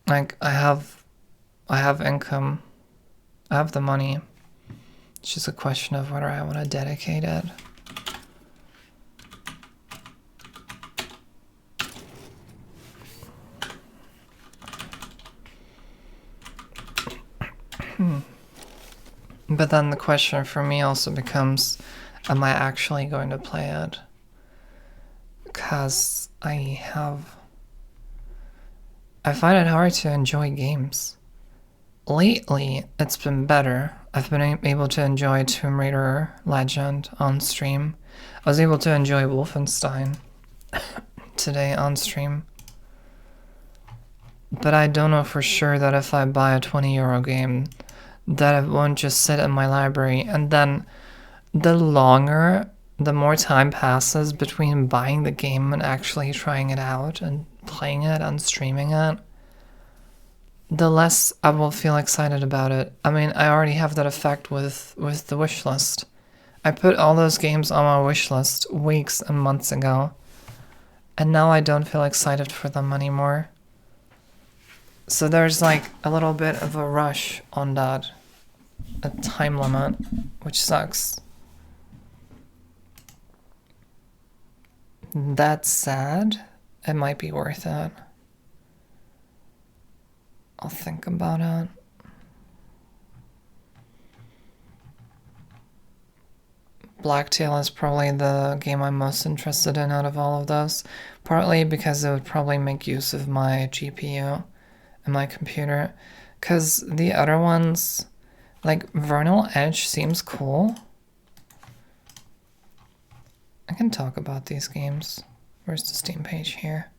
Like, I have income. I have the money. It's just a question of whether I want to dedicate it. But then the question for me also becomes, am I actually going to play it? Because I find it hard to enjoy games. Lately, it's been better. I've been able to enjoy Tomb Raider Legend on stream. I was able to enjoy Wolfenstein today on stream. But I don't know for sure that if I buy a 20 euro game, that it won't just sit in my library. And then the more time passes between buying the game and actually trying it out and playing it and streaming it, the less I will feel excited about it. I mean, I already have that effect with the wish list. I put all those games on my wish list weeks and months ago, and now I don't feel excited for them anymore. So there's like a little bit of a rush on that, a time limit, which sucks. That's sad. It might be worth it. I'll think about it. Blacktail is probably the game I'm most interested in out of all of those, partly because it would probably make use of my GPU and my computer, because the other ones, like Vernal Edge seems cool. I can talk about these games. Where's the Steam page here?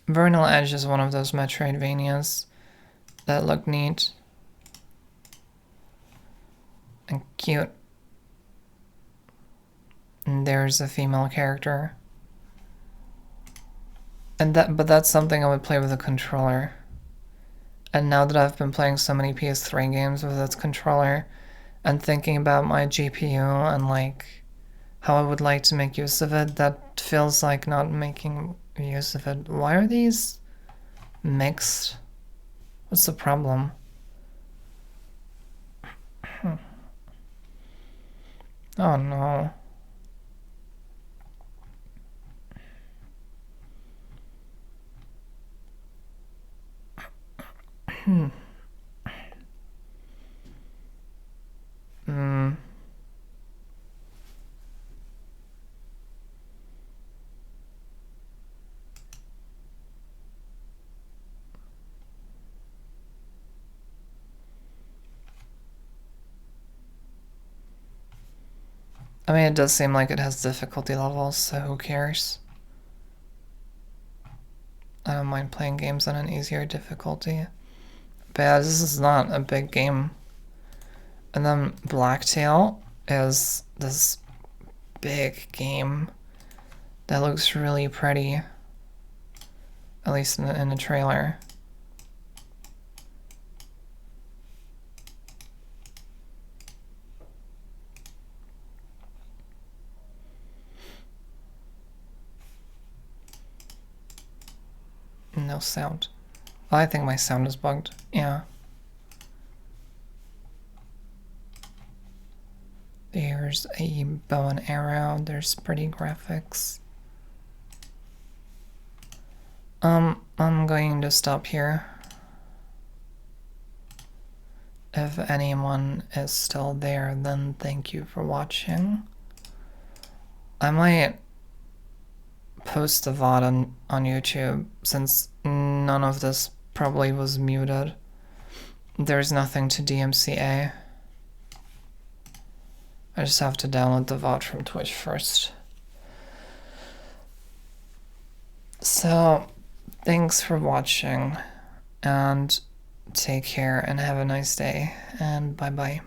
Vernal Edge is one of those Metroidvanias that look neat and cute. And there's a female character. But that's something I would play with a controller. And now that I've been playing so many PS3 games with its controller and thinking about my GPU and like how I would like to make use of it, that feels like not making use of it. Why are these mixed? What's the problem? Oh no. I mean, it does seem like it has difficulty levels, so who cares? I don't mind playing games on an easier difficulty. But yeah, this is not a big game. And then Blacktail is this big game that looks really pretty. At least in the trailer. No sound. I think my sound is bugged. Yeah. There's a bow and arrow. There's pretty graphics. I'm going to stop here. If anyone is still there, then thank you for watching. I might post the VOD on YouTube, since none of this probably was muted. There's nothing to DMCA. I just have to download the VOD from Twitch first. So, thanks for watching, and take care and have a nice day, and bye bye.